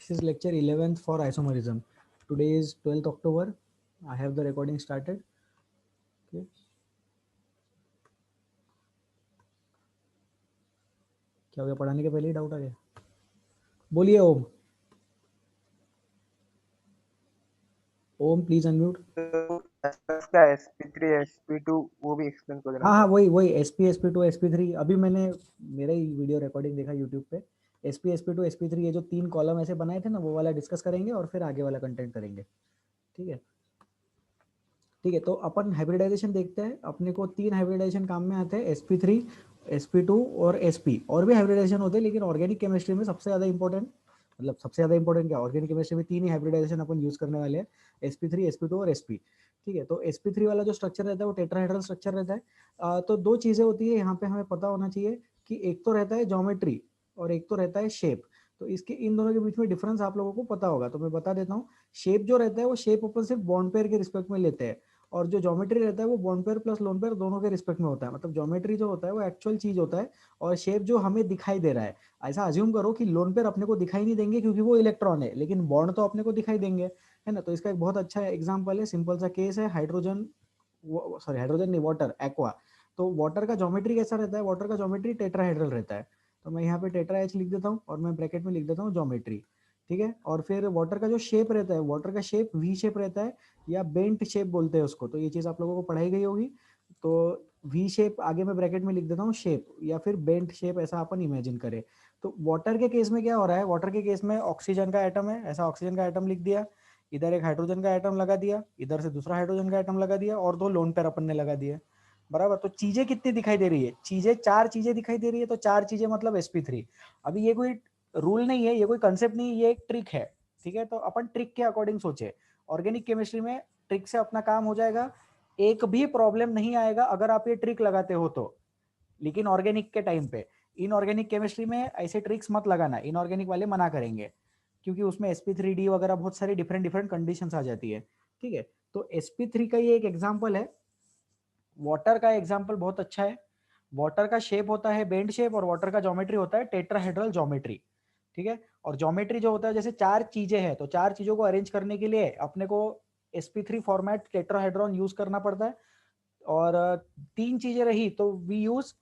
This is lecture 11th for isomerism. Today is 12th October. I have the recording started. Okay. क्या हो गया, पढ़ाने के पहले ही डाउट आ गया? बोलिए ओम. ओम प्लीज अनम्यूट. का SP3 SP2 वो भी एक्सप्लेन कर देना। हाँ वही SP SP2 SP3. अभी मैंने मेरा ही वीडियो रिकॉर्डिंग देखा यूट्यूब पे. SP SP2 SP3 ये जो 3 कॉलम ऐसे बनाए थे ना, वो वाला डिस्कस करेंगे और फिर आगे वाला कंटेंट करेंगे. ठीक है. ठीक है, तो अपन हाइब्रिडाइजेशन देखते हैं. अपने को 3 हाइब्रिडाइजेशन काम में आते हैं, sp3 sp2 और sp. और भी हाइब्रिडाइजेशन होते हैं, लेकिन ऑर्गेनिक केमिस्ट्री में सबसे ज़्यादा इंपॉर्टेंट, मतलब सबसे ज़्यादा इंपॉर्टेंट क्या, ऑर्गेनिक केमिस्ट्री में 3 ही हाइब्रिडाइजेशन अपन यूज़ करने वाले हैं, sp3 sp2 और sp. ठीक है, तो sp3 वाला जो स्ट्रक्चर रहता है वो टेट्राहेड्रल स्ट्रक्चर रहता है. तो 2 चीज़ें होती है यहाँ पे, हमें पता होना चाहिए कि एक तो रहता है ज्योमेट्री और एक तो रहता है शेप. तो इसके इन दोनों के बीच में डिफरेंस आप लोगों को पता होगा, तो मैं बता देता हूँ. शेप जो रहता है वो शेप अपन सिर्फ बॉन्ड पेयर के रिस्पेक्ट में लेते हैं, और जो ज्योमेट्री रहता है वो bond pair plus lone pair दोनों के रिस्पेक्ट में होता है. मतलब ज्योमेट्री जो होता है वो एक्चुअल चीज होता है, और शेप जो हमें दिखाई दे रहा है. ऐसा अज्यूम करो कि लोन पेयर अपने को दिखाई नहीं देंगे क्योंकि वो इलेक्ट्रॉन है, लेकिन बॉन्ड तो अपने को दिखाई देंगे, है ना. तो इसका एक बहुत अच्छा एग्जाम्पल है, सिंपल सा केस है, हाइड्रोजन, सॉरी हाइड्रोजन नहीं, वाटर, एक्वा. तो वाटर का ज्योमेट्री कैसा रहता है? वाटर का ज्योमेट्री टेट्राहेड्रल रहता है. तो मैं यहाँ पे टेट्रा एच लिख देता हूँ और मैं ब्रैकेट में लिख देता हूँ ज्योमेट्री. ठीक है. और फिर वाटर का जो शेप रहता है, वाटर का शेप वी शेप रहता है, या बेंट शेप बोलते हैं उसको. तो ये चीज आप लोगों को पढ़ाई गई होगी. तो वी शेप आगे मैं ब्रैकेट में लिख देता हूँ शेप, या फिर बेंट शेप, ऐसा अपन इमेजिन करें. तो वाटर के केस में क्या हो रहा है? वाटर के केस में ऑक्सीजन का एटम है, ऐसा ऑक्सीजन का एटम लिख दिया, इधर एक हाइड्रोजन का एटम लगा दिया, इधर से दूसरा हाइड्रोजन का एटम लगा दिया, और 2 लोन पेयर अपन ने लगा दिए. बराबर. तो चीजें कितनी दिखाई दे रही है? चीजें 4 चीजें दिखाई दे रही है. तो 4 चीजें मतलब sp3. अभी ये कोई रूल नहीं है, ये कोई कंसेप्ट नहीं है, ये एक ट्रिक है. ठीक है, तो अपन ट्रिक के अकॉर्डिंग सोचे. ऑर्गेनिक केमिस्ट्री में ट्रिक से अपना काम हो जाएगा, एक भी प्रॉब्लम नहीं आएगा अगर आप ये ट्रिक लगाते हो तो. लेकिन ऑर्गेनिक के टाइम पे, इनऑर्गेनिक केमिस्ट्री में ऐसे ट्रिक्स मत लगाना, इनऑर्गेनिक वाले मना करेंगे, क्योंकि उसमें sp3d वगैरह बहुत सारी डिफरेंट डिफरेंट कंडीशंस आ जाती है. ठीक है, तो sp3 का ये एक एग्जांपल है. वाटर का एग्जांपल बहुत अच्छा है. वाटर का शेप होता है बेंड शेप, और वाटर का ज्योमेट्री होता है टेट्राहेड्रल ज्योमेट्री. ठीक है, और ज्योमेट्री जो होता है, जैसे 4 चीजें हैं, तो 4 चीजों को अरेंज करने के लिए अपने को sp3 फॉर्मेट टेट्राहेड्रॉन यूज करना पड़ता है. और 3 चीजें रही तो we use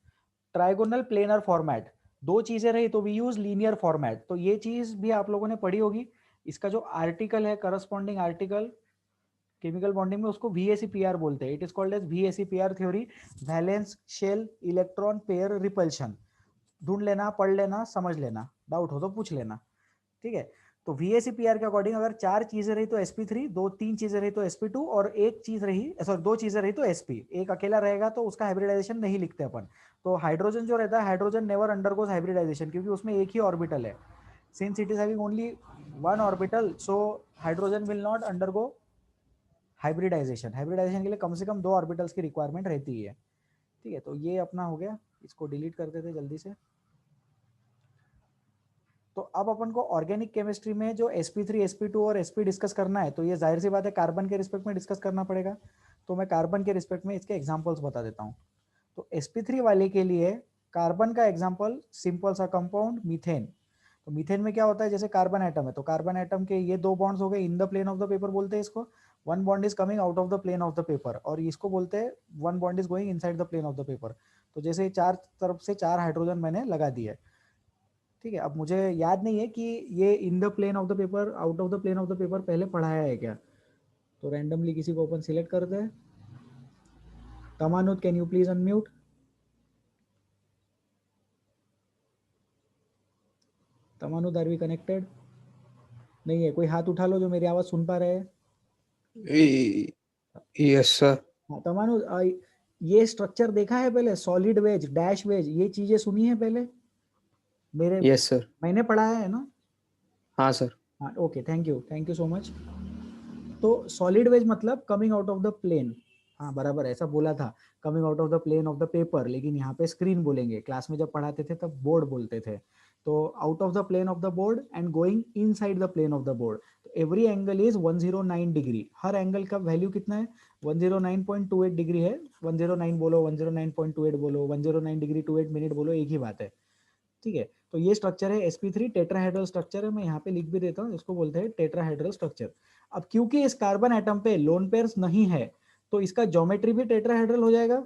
trigonal planar format. 2 चीजें रही तो वी यूज लीनियर फॉर्मेट. तो ये चीज भी आप लोगों ने पढ़ी होगी. इसका जो आर्टिकल है, करस्पॉन्डिंग आर्टिकल केमिकल बॉन्डिंग में, उसको VACPR बोलते हैं. It is called as VACPR theory, valence shell electron pair repulsion. ढूंढ लेना, पढ़ लेना, समझ लेना, डाउट हो तो पूछ लेना. ठीक है, तो VACPR के अकॉर्डिंग अगर 4 चीजें रही तो sp3, 3 चीजें रही तो sp2, और एक चीज रही, सॉरी 2 चीजें रही तो sp. एक अकेला रहेगा तो उसका हाइब्रिडाइजेशन नहीं लिखते अपन. तो हाइड्रोजन जो रहता है, हाइड्रोजन नेवर अंडरगोज हाइब्रिडाइजेशन, क्योंकि उसमें एक ही ऑर्बिटल है. Since it is having only one orbital, so hydrogen will not undergo hybridization. Hybridization के लिए कम से कम 2 ऑर्बिटल्स की रिक्वायरमेंट रहती है. ठीक है, तो ये अपना हो गया. इसको डिलीट कर देते जल्दी से. तो अब अपन को ऑर्गेनिक केमिस्ट्री में जो sp3 sp2 और sp डिस्कस करना है, तो ये जाहिर सी बात है कार्बन के रिस्पेक्ट में डिस्कस करना पड़ेगा. तो मैं कार्बन के रिस्पेक्ट में इसके एग्जांपल्स बता देता हूँ. तो sp3 वाले के लिए कार्बन का एग्जांपल, सिंपल सा कंपाउंड मीथेन. तो मीथेन में क्या होता है, जैसे कार्बन एटम है, तो कार्बन एटम के ये 2 बॉन्ड्स हो गए in the plane of the paper बोलते हैं इसको. One bond is coming out of the plane of the paper, और इसको बोलते हैं one bond is going inside the plane of the paper. तो जैसे 4 तरफ से 4 हाइड्रोजन मैंने लगा दिए. ठीक है, अब मुझे याद नहीं है कि ये in the plane of the paper, out of the plane of the paper पहले पढ़ाया है क्या. तो रैंडमली किसी को अपन सिलेक्ट करते हैं. तमानुद, कैन यू प्लीज अनम्यूट? तमानुद, आर वी कनेक्टेड? नहीं है. कोई हाथ उठा लो जो मेरी आवाज सुन पा रहे हैं. Yes sir. हाँ तमानुद, ये स्ट्रक्चर देखा है पहले, सॉलिड वेज, डैश वेज, ये चीजें सुनी है पहले मेरे? Yes sir. मैंने पढ़ाया है ना. हाँ सर. हाँ okay, thank you so much. तो सॉलिड वेज मतलब coming out of the plane. हाँ बराबर, ऐसा बोला था, coming out of the plane of the paper, लेकिन यहाँ पे स्क्रीन बोलेंगे. क्लास में जब पढ़ाते थे तब बोर्ड बोलते थे. तो out of the plane of the board and going inside the plane of the board. तो एवरी एंगल इज 109 डिग्री. हर एंगल का वैल्यू कितना है? 109.28 डिग्री है. 109 बोलो, 109.28 बोलो, 109 डिग्री 28 मिनट बोलो, एक ही बात है. ठीक है, तो ये स्ट्रक्चर है sp3 टेट्राहेड्रल स्ट्रक्चर है, मैं यहाँ पे लिख भी देता हूँ, इसको बोलते हैं टेट्राहेड्रल स्ट्रक्चर। अब क्योंकि इस कार्बन एटम पे लोन पेयर्स नहीं है तो इसका ज्योमेट्री भी टेट्राहेड्रल हो जाएगा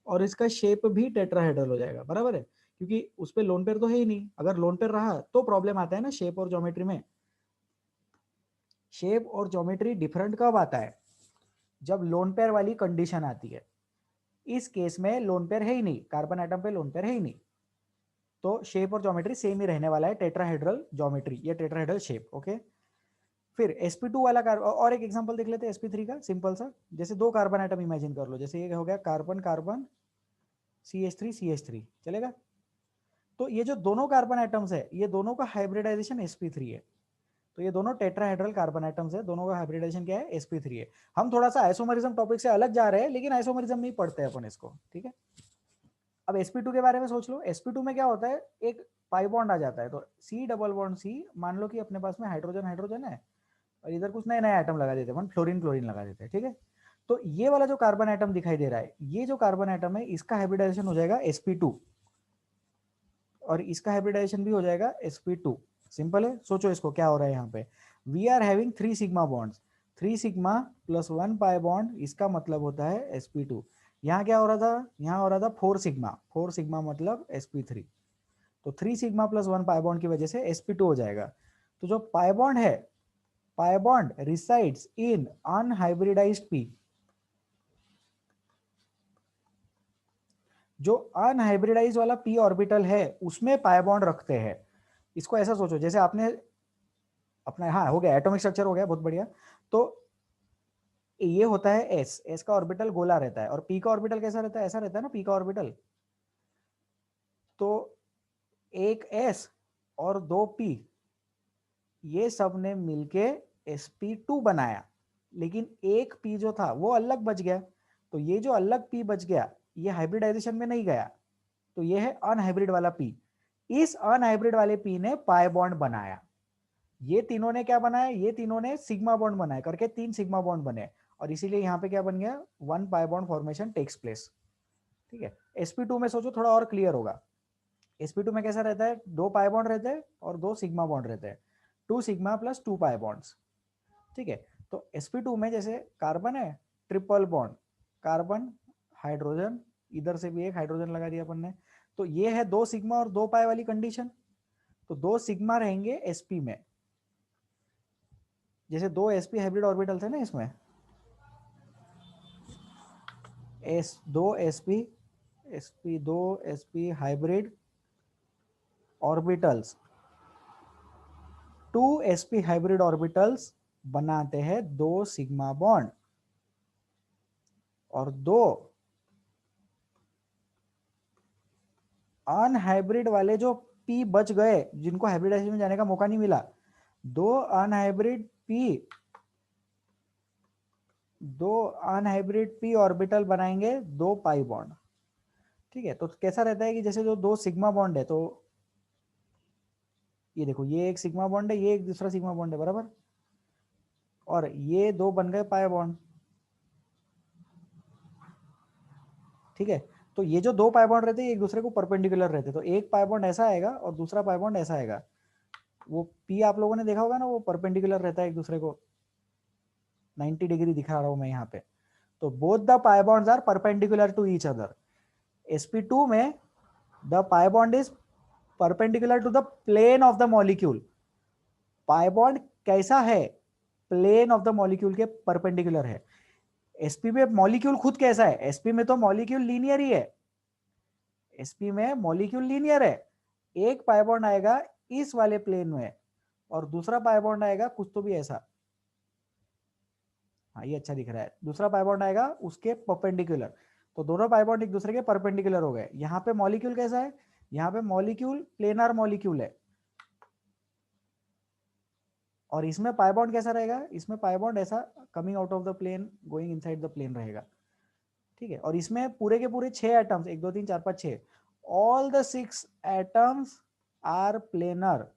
और इसका शेप भी टेट्राहेड्रल हो जाएगा, बराबर है, क्योंकि उस पे लोन पेयर तो है ही नहीं। अगर लोन पेयर रहा तो प्रॉब्लम आता है ना शेप और ज्योमेट्री में। शेप और ज्योमेट्री डिफरेंट कब आता है? जब लोन पेयर वाली कंडीशन आती है। इस केस में लोन पेयर है ही नहीं, कार्बन एटम पे लोन पेयर है ही नहीं, तो शेप और ज्योमेट्री सेम ही रहने वाला है, टेट्राहेड्रल ज्योमेट्री या टेट्राहेड्रल शेप। ओके, फिर sp2 वाला कार्बन, और एक एग्जांपल देख लेते हैं sp3 का, सिंपल सा। जैसे दो कार्बन एटम इमेजिन कर लो, जैसे ये हो गया कार्बन कार्बन CH3 चलेगा। तो ये जो दोनों कार्बन एटम्स है ये दोनों का हाइब्रिडाइजेशन sp3 है, तो ये दोनों टेट्राहेड्रल कार्बन एटम्स है, दोनों का हाइब्रिडाइजेशन क्या है? sp3 है। हम थोड़ा सा आइसोमरिज्म टॉपिक से अलग जा रहे हैं, लेकिन आइसोमरिज्म नहीं पढ़ते अपन इसको, ठीक है। अब sp2 के बारे में सोच लो, sp2 में क्या होता है, एक पाई बॉन्ड आ जाता है, तो C डबल बॉन्ड C, मान लो कि अपने पास में हाइड्रोजन हाइड्रोजन है और इधर कुछ नए नए आइटम लगा देते हैं, फ्लोरीन क्लोरीन लगा देते हैं, ठीक है। तो ये वाला जो कार्बन आइटम दिखाई दे रहा है, ये जो कार्बन आइटम है इसका हाइब्रिडाइजेशन हो जाएगा sp2 और इसका हाइब्रिडाइजेशन भी हो जाएगा sp2। सिंपल है, सोचो इसको क्या हो रहा है यहाँ पे। We are having 3 sigma bonds, 3 sigma plus 1 pi bond, इसका मतलब होता है sp2। यहाँ क्या हो रहा था? यहाँ हो रहा था 4 सिग्मा, 4 सिग्मा मतलब sp3। तो 3 सिग्मा प्लस 1 पाई बॉन्ड की वजह से sp2 हो जाएगा। तो जो पाई बॉन्ड है, pi bond resides in unhybridised p। जो अनहाइब्रिडाइज वाला p ऑर्बिटल है उसमें पाई बॉन्ड रखते हैं। इसको ऐसा सोचो जैसे आपने अपना, हाँ हो गया, एटॉमिक स्ट्रक्चर हो गया, बहुत बढ़िया। तो ये होता है s का ऑर्बिटल गोला रहता है, और p का ऑर्बिटल कैसा रहता है? ऐसा रहता है ना p का ऑर्बिटल। तो एक s और दो p, ये सब ने मिलके sp2 बनाया, लेकिन एक p जो था वो अलग बच गया। तो ये जो अलग p बच गया ये हाइब्रिडाइजेशन में नहीं गया, तो ये है अनहाइब्रिड वाला p। इस अनहाइब्रिड वाले p ने पाई बॉन्ड बनाया। ये तीनों ने क्या बनाया? ये तीनों ने सिग्मा बॉन्ड बनाया, करके 3 सिग्मा बॉन्ड बने, और इसीलिए यहाँ पे क्या बन गया? 1 pi bond formation takes place, ठीक है। sp2 में सोचो थोड़ा और क्लियर होगा। sp2 में कैसा रहता है? 2 पाई बॉन्ड रहते हैं और 2 सिग्मा बॉन्ड रहते हैं, 2 सिग्मा प्लस 2 पाई बॉन्ड्स, ठीक है। तो sp2 में जैसे कार्बन है, ट्रिपल बॉन्ड, कार्बन हाइड्रोजन, इधर से भी एक हाइड्रोजन लगा दिया अपन ने, तो ये है 2 सिग्मा और 2 पाई वाली कंडीशन। तो 2 सिग्मा रहेंगे sp में, जैसे 2 sp हाइब्रिड ऑर्बिटल थे ना इसमें, दो sp hybrid orbitals, 2 sp hybrid orbitals बनाते हैं 2 सिग्मा बॉन्ड, और 2 अनहाइब्रिड वाले जो p बच गए, जिनको हाइब्रिडाइजेशन में जाने का मौका नहीं मिला, 2 अनहाइब्रिड p ऑर्बिटल बनाएंगे 2 पाई बॉन्ड, ठीक है। तो कैसा रहता है कि जैसे जो 2 सिग्मा बॉन्ड है, तो ये देखो, ये एक सिग्मा बॉन्ड है, ये एक दूसरा सिग्मा बॉन्ड है, बराबर, और ये 2 बन गए पाई बॉन्ड, ठीक है। तो ये जो 2 पाई बॉन्ड रहते हैं एक दूसरे को परपेंडिकुलर रहते हैं, तो एक पाई बॉन्ड ऐसा आएगा और दूसरा पाई बॉन्ड ऐसा आएगा। वो p आप लोगों ने देखा होगा ना, वो परपेंडिकुलर रहता है एक दूसरे को, 90 डिग्री दिखा रहा हूं मैं यहाँ पे। तो both the pi bonds are perpendicular to each other. sp2 में the pi bond is perpendicular to the plane of the molecule. Pi bond कैसा है? प्लेन ऑफ द मॉलिक्यूल के परपेंडिकुलर है। sp में मॉलिक्यूल खुद कैसा है? sp में तो मॉलिक्यूल लीनियर ही है, sp में मॉलिक्यूल लीनियर है। एक पाई बॉन्ड आएगा इस वाले प्लेन में और दूसरा पाई बॉन्ड आएगा कुछ तो भी ऐसा, हाँ ये अच्छा दिख रहा है, दूसरा पाई बॉन्ड आएगा उसके परपेंडिकुलर। तो दोनों पाई बॉन्ड एक दूसरे के परपेंडिकुलर हो गए। यहाँ पे मॉलिक्यूल कैसा है? यहाँ पे मॉलिक्यूल प्लेनर मॉलिक्यूल है, और इसमें पाई बॉन्ड कैसा रहेगा? इसमें पाई बॉन्ड ऐसा coming out of the plane going inside the plane रहेगा, ठीक है। और इसमें पूरे के पूरे 6 atoms, 1 2 3 4 5 6, all the 6 atoms are planar,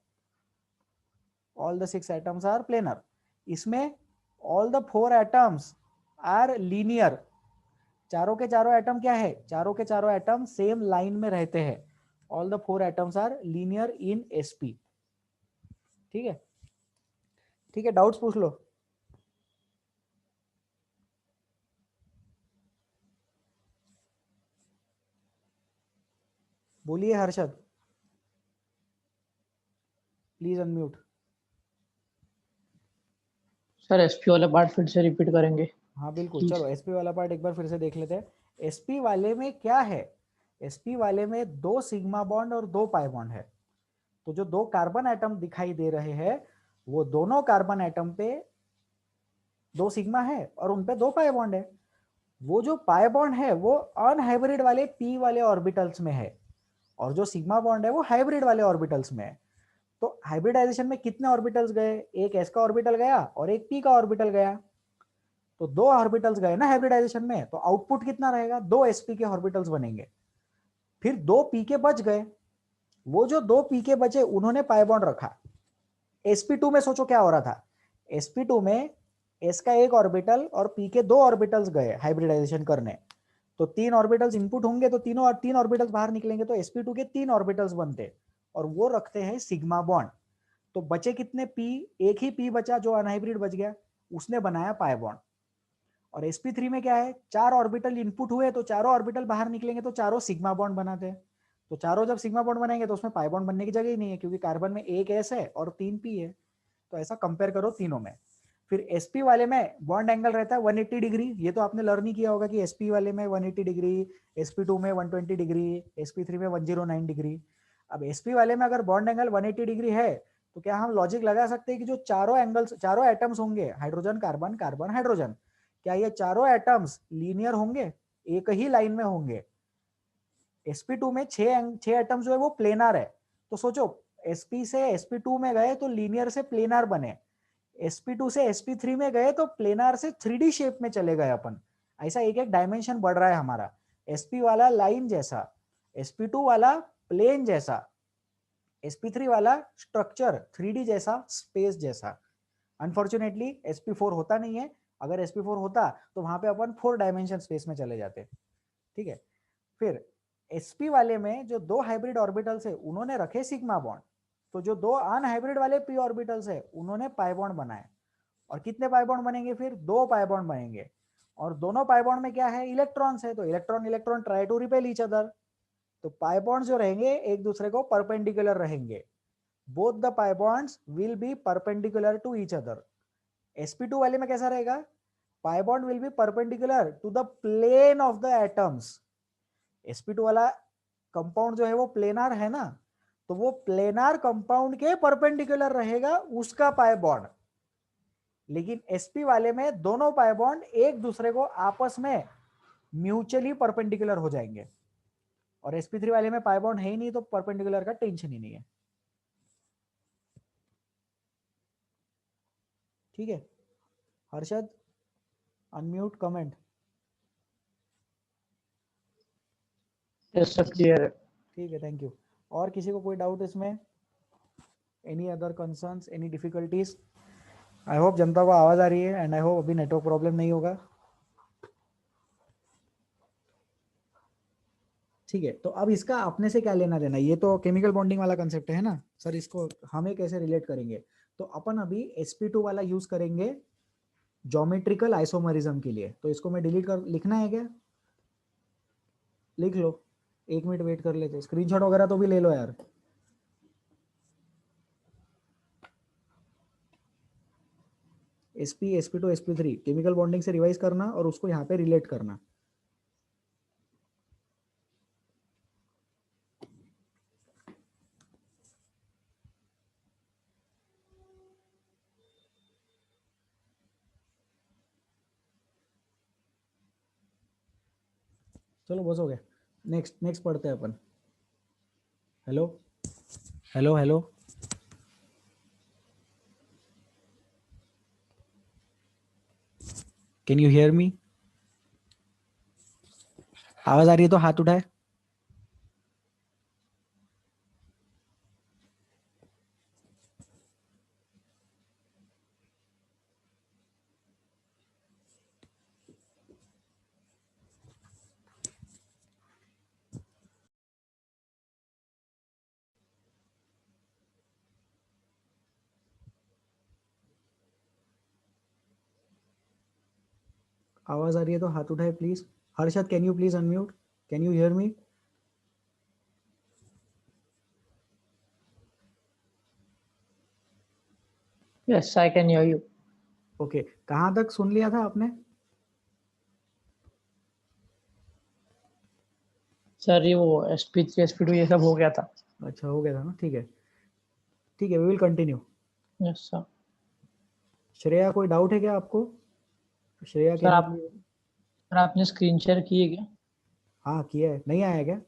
all the 6 atoms are planar. इसमें all the 4 atoms are linear. चारों के चारों एटम क्या है? चारों के चारों एटम सेम लाइन में रहते हैं, all the 4 atoms are linear in sp। ठीक है, ठीक है, डाउट्स पूछ लो। बोलिए Harshad, please unmute. Sir S P वाला पार्ट फिर से रिपीट करेंगे? हाँ बिल्कुल, चलो एसपी वाला पार्ट एक बार फिर से देख लेते हैं। एसपी वाले में क्या है, एसपी वाले में 2 सिग्मा बॉन्ड और 2 पाई बॉन्ड है। तो जो 2 कार्बन एटम दिखाई दे रहे हैं वो दोनों कार्बन एटम पे 2 सिग्मा है और उन पे 2 पाई बॉन्ड है। वो जो पाई बॉन्ड है वो अनहाइब्रिड वाले p वाले ऑर्बिटल्स में है और जो सिग्मा बॉन्ड है वो हाइब्रिड वाले ऑर्बिटल्स में है। तो हाइब्रिडाइजेशन में कितने ऑर्बिटल्स गए, एक s का ऑर्बिटल गया और एक p का ऑर्बिटल गया। तो 2 ऑर्बिटल्स गए ना हाइब्रिडाइजेशन में, तो आउटपुट कितना रहेगा, 2 sp के ऑर्बिटल्स बनेंगे। फिर 2 p के बच गए, वो जो 2 p के बचे उन्होंने पाई बॉन्ड रखा। sp2 में सोचो क्या हो रहा था, sp2 में s का एक ऑर्बिटल और p के 2 ऑर्बिटल्स गए हाइब्रिडाइजेशन करने। तो 3 ऑर्बिटल्स इनपुट होंगे तो तीनों 3 ऑर्बिटल्स बाहर निकलेंगे, तो sp2 के 3 ऑर्बिटल्स बनते और वो रखते हैं सिग्मा बॉन्ड। तो बचे कितने p, एक ही p बचा जो अनहाइब्रिड बच गया, उसने बनाया पाई बॉन्ड। और sp3 में क्या है, 4 ऑर्बिटल इनपुट हुए तो चारों ऑर्बिटल बाहर निकलेंगे तो चारों सिग्मा बॉन्ड बनाते हैं। तो चारों जब सिग्मा बॉन्ड बनाएंगे तो उसमें पाई बॉन्ड बनने की जगह ही नहीं है क्योंकि कार्बन में एक s है और 3 p है। तो ऐसा कंपेयर करो तीनों में। फिर sp वाले में बॉन्ड एंगल रहता है 180 डिग्री, ये तो आपने लर्न ही किया होगा कि sp वाले में 180 डिग्री, sp2 में 120 डिग्री, sp3 में 109 डिग्री। अब sp वाले में अगर बॉन्ड एंगल 180 डिग्री है तो क्या हम लॉजिक लगा सकते हैं कि जो चारों एंगल्स, चारों एटम्स होंगे, हाइड्रोजन कार्बन कार्बन हाइड्रोजन, क्या ये चारों एटम्स लीनियर होंगे, एक ही लाइन में होंगे। sp2 में 6 एटम्स जो है वो प्लेनार है। तो सोचो sp से sp2 में गए तो लीनियर से प्लेनार बने, sp2 से sp3 में गए तो प्लेनार से 3D शेप में चले गए अपन। ऐसा एक एक डायमेंशन बढ़ रहा है हमारा, sp वाला लाइन जैसा, sp2 वाला प्लेन जैसा, sp3 वाला स्ट्रक्चर 3D जैसा, स्पेस जैसा। अनफॉर्चुनेटली sp4 होता नहीं है, अगर sp4 होता तो वहां पे अपन 4 डायमेंशन स्पेस में चले जाते। ठीक है, फिर sp वाले में जो 2 हाइब्रिड ऑर्बिटल्स है उन्होंने रखे सिग्मा बॉन्ड, तो जो 2 अनहाइब्रिड वाले p ऑर्बिटल्स है उन्होंने पाई बॉन्ड बनाए। और कितने पाई बॉन्ड बनेंगे, फिर 2 पाई बॉन्ड बनेंगे। और दोनों पाई बॉन्ड में क्या है, इलेक्ट्रॉन्स है, तो electron electron try to repel each other. तो पाई बॉन्ड जो रहेंगे एक दूसरे को परपेंडिकुलर रहेंगे, both the pi bonds will be perpendicular to each other. sp2 वाले में कैसा रहेगा, pi bond will be perpendicular to the plane of the atoms. sp2 वाला कंपाउंड जो है वो प्लेनार है ना, तो वो प्लेनार कंपाउंड के परपेंडिकुलर रहेगा उसका पाई बॉन्ड। लेकिन sp वाले में दोनों पाई बॉन्ड एक दूसरे को आपस में म्यूचुअली परपेंडिकुलर हो जाएंगे। और sp3 वाले में पाई बॉन्ड है ही नहीं तो परपेंडिकुलर का टेंशन ही नहीं है। ठीक है Harshad, unmute, comment. Yes sir, clear है। ठीक है, थैंक यू। और किसी को कोई डाउट इसमें, any other concerns, any difficulties? I hope जनता को आवाज आ रही है एंड आई होप अभी नेटवर्क प्रॉब्लम नहीं होगा। ठीक है, तो अब इसका अपने से क्या लेना देना, ये तो केमिकल बॉन्डिंग वाला कंसेप्ट है ना सर, इसको हमें कैसे रिलेट करेंगे। तो अपन अभी sp2 वाला यूज करेंगे ज्योमेट्रिकल आइसोमरिज्म के लिए। तो इसको मैं डिलीट कर, लिखना है क्या, लिख लो, 1 मिनट वेट कर लेते, स्क्रीनशॉट वगैरह तो भी ले लो यार। sp sp2 sp3 chemical bonding से रिवाइज करना और उसको यहाँ पे रिलेट करना। चलो बस हो गया, नेक्स्ट नेक्स्ट पढ़ते हैं अपन। Hello hello hello, can you hear me? आवाज आ रही है तो हाथ उठाए। आवाज आ रही है तो हाथ उठाए please. Harshad, can you please unmute? Can you hear me? Yes, I can hear you. Okay, कहाँ तक सुन लिया था आपने? सर ये वो SP3 SP2 ये सब हो गया था। अच्छा, हो गया था ना, ठीक है ठीक है, we will continue. Yes sir. Shreya, कोई डाउट है क्या आपको? श्रेया, सर कैन यू आप प्लीज? सर आपने स्क्रीन शेयर की है क्या? हाँ किया है, नहीं आया क्या?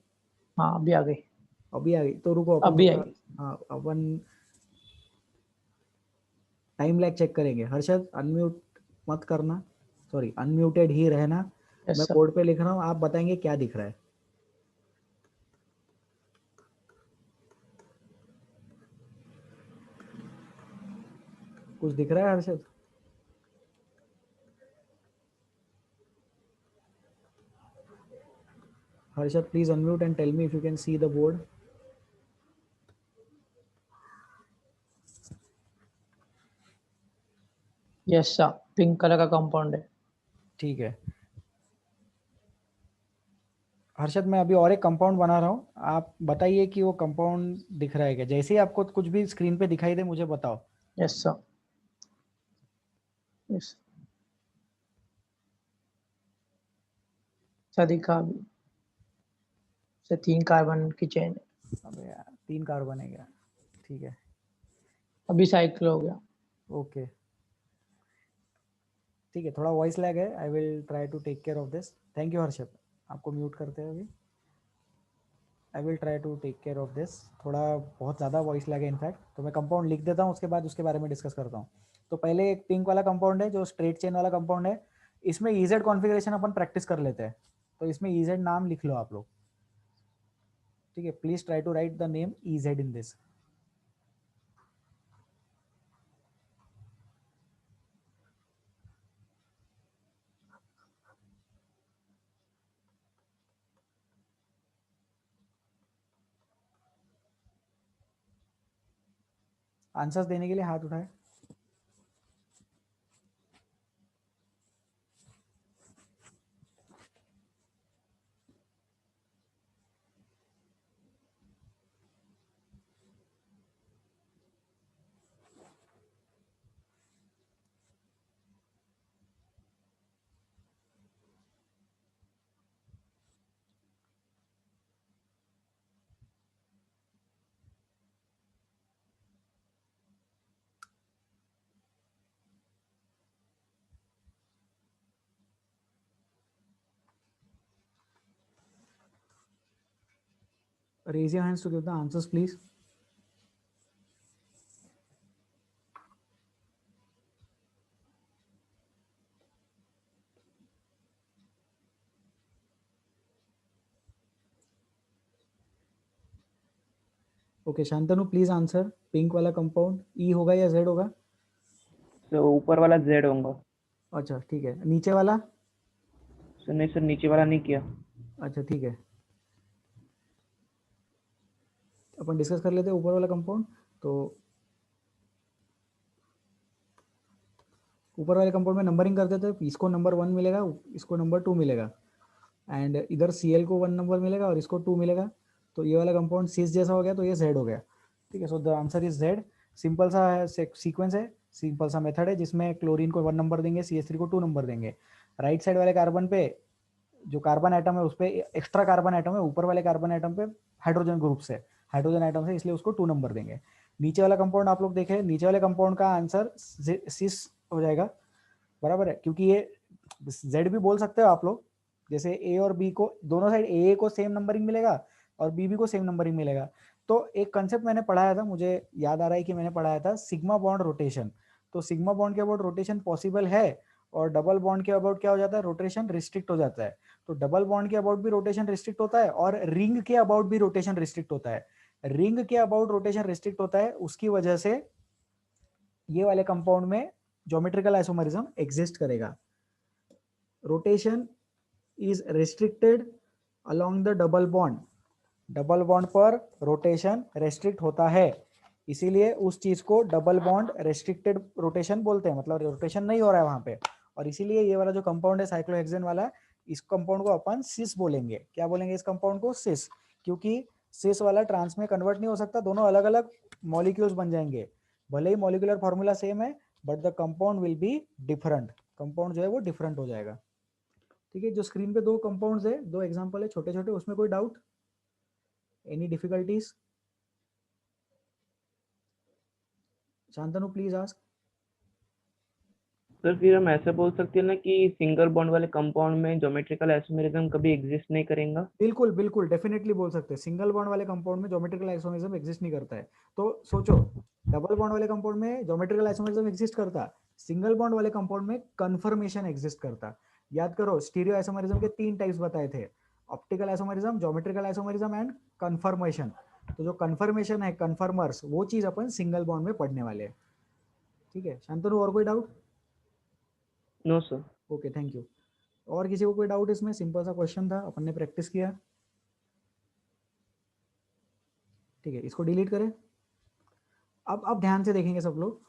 हाँ अभी आ गई। अभी आ गई तो रुको, अपन अभी थोड़ा, आई। हाँ अपन टाइम लैग चेक करेंगे। हर्षद, अनम्यूट मत करना, सॉरी अनम्यूटेड ही रहना। यस मैं सर। बोर्ड पे लिख रहा हूँ, आप बताएंगे क्या दिख रहा है। कुछ दिख रहा है Harshad? Harshad, please unmute and tell me if you can see the board. Yes sir, pink colour का कंपाउंड है। ठीक है हर्षद, मैं अभी और एक कंपाउंड बना रहा हूँ, आप बताइए कि वो कंपाउंड दिख रहा है क्या। जैसे ही आपको कुछ भी स्क्रीन पे दिखाई दे मुझे बताओ। Yes sir. यस सर, दिखा अभी। सर 3 कार्बन की चेन है। अबे यार, 3 कार्बन है क्या? ठीक है, अभी साइकिल हो गया। ओके ठीक है, थोड़ा वॉइस लैग है, I will try to take care of this. Thank you Harshad, आपको म्यूट करते हैं अभी। I will try to take care of this. थोड़ा बहुत ज़्यादा वॉइस लैग है इनफैक्ट, तो मैं कंपाउंड लिख देता हूँ, उसके बाद उसके बारे में डिस्कस करता हूँ। तो पहले एक पिंक वाला कंपाउंड है जो स्ट्रेट चेन वाला कंपाउंड है। इसमें ईजेड कॉन्फ़िगरेशन अपन प्रैक्टिस कर लेते हैं, तो इसमें ईजेड नाम लिख लो आप लोग, ठीक है। Please try to write the name E Z in this. Answers देने के लिए हाथ उठाए। Raise your hands to give the answers, please. Okay Shantanu, please answer. Pink वाला कंपाउंड ई होगा या जेड होगा? तो ऊपर वाला जेड होगा। अच्छा ठीक है, नीचे वाला? सर नहीं सर, नीचे वाला नहीं किया। अच्छा ठीक है, अपन डिस्कस कर लेते हैं ऊपर वाला कंपाउंड। तो ऊपर वाले कंपाउंड में नंबरिंग कर देते हैं, इसको नंबर 1 मिलेगा, इसको नंबर 2 मिलेगा, एंड इधर Cl को 1 नंबर मिलेगा और इसको 2 मिलेगा। तो ये वाला कंपाउंड सिस जैसा हो गया, तो ये Z हो गया, ठीक है। So the answer is Z। Simple सा सीक्वेंस है, सिंपल सा मेथड है, जिसमें क्लोरीन को 1 नंबर देंगे, CH3 को 2 नंबर देंगे। राइट साइड वाले कार्बन पे जो कार्बन आइटम है उस पर एक्स्ट्रा कार्बन आइटम है, ऊपर वाले कार्बन आइटम पे हाइड्रोजन ग्रुप से, हाइड्रोजन आइटम से, इसलिए उसको 2 नंबर देंगे। नीचे वाला कंपाउंड आप लोग देखें, नीचे वाले कंपाउंड का आंसर सिस हो जाएगा, बराबर है, क्योंकि ये जेड भी बोल सकते हो आप लोग। जैसे ए और बी को दोनों साइड ए को सेम नंबरिंग मिलेगा और बी को सेम नंबरिंग मिलेगा। तो एक कंसेप्ट मैंने पढ़ाया था, मुझे याद आ रहा है कि मैंने पढ़ाया था सिग्मा बॉन्ड रोटेशन। तो सिग्मा बॉन्ड के अबाउट रोटेशन पॉसिबल है, और डबल बॉन्ड के अबाउट क्या हो जाता है, रोटेशन रिस्ट्रिक्ट हो जाता है। तो डबल बॉन्ड के अबाउट भी रोटेशन रिस्ट्रिक्ट होता है, और रिंग के अबाउट भी रोटेशन रिस्ट्रिक्ट होता है। रिंग के अबाउट रोटेशन रिस्ट्रिक्ट होता है, उसकी वजह से ये वाले कंपाउंड में ज्योमेट्रिकल आइसोमरिज्म एग्जिस्ट करेगा। Rotation is restricted along the double bond, double bond पर रोटेशन रेस्ट्रिक्ट होता है, इसीलिए उस चीज को डबल बॉन्ड रेस्ट्रिक्टेड रोटेशन बोलते हैं, मतलब रोटेशन नहीं हो रहा है वहां पे। और इसीलिए ये वाला जो कंपाउंड है साइक्लोहेक्सेन वाला, इस कंपाउंड को अपन सिस बोलेंगे। क्या बोलेंगे इस कंपाउंड को? सिस, क्योंकि सिस वाला ट्रांस में कन्वर्ट नहीं हो सकता, दोनों अलग अलग मॉलिक्यूल्स बन जाएंगे। भले ही मॉलिक्यूलर फॉर्मूला सेम है but the compound will be different, compound जो है वो डिफरेंट हो जाएगा। ठीक है, जो स्क्रीन पे दो कंपाउंड्स है, दो एग्जांपल है छोटे छोटे, उसमें कोई doubt, any difficulties? Shantanu please ask. Sir फिर हम ऐसे बोल सकते हैं ना कि सिंगल बॉन्ड वाले कंपाउंड में ज्योमेट्रिकल आइसोमेरिज्म कभी एग्जिस्ट नहीं करेगा? बिल्कुल बिल्कुल, डेफिनेटली बोल सकते हैं। सिंगल बॉन्ड वाले कंपाउंड में ज्योमेट्रिकल आइसोमेरिज्म एग्जिस्ट नहीं करता है। तो सोचो, डबल बॉन्ड वाले कंपाउंड में ज्योमेट्रिकल आइसोमेरिज्म एग्जिस्ट करता, सिंगल बॉन्ड वाले कंपाउंड में कन्फर्मेशन एग्जिस्ट करता। याद करो, स्टीरियो आइसोमेरिज्म के 3 टाइप्स बताए थे, optical isomerism, geometrical isomerism and conformation. तो जो कन्फर्मेशन है, कन्फर्मर्स, वो चीज अपन सिंगल बॉन्ड में पढ़ने वाले हैं। ठीक है शांतनु, और कोई doubt? No sir. Okay, thank you. और किसी को कोई डाउट? इसमें सिंपल सा क्वेश्चन था, अपन ने प्रैक्टिस किया। ठीक है, इसको डिलीट करें। अब ध्यान से देखेंगे सब लोग।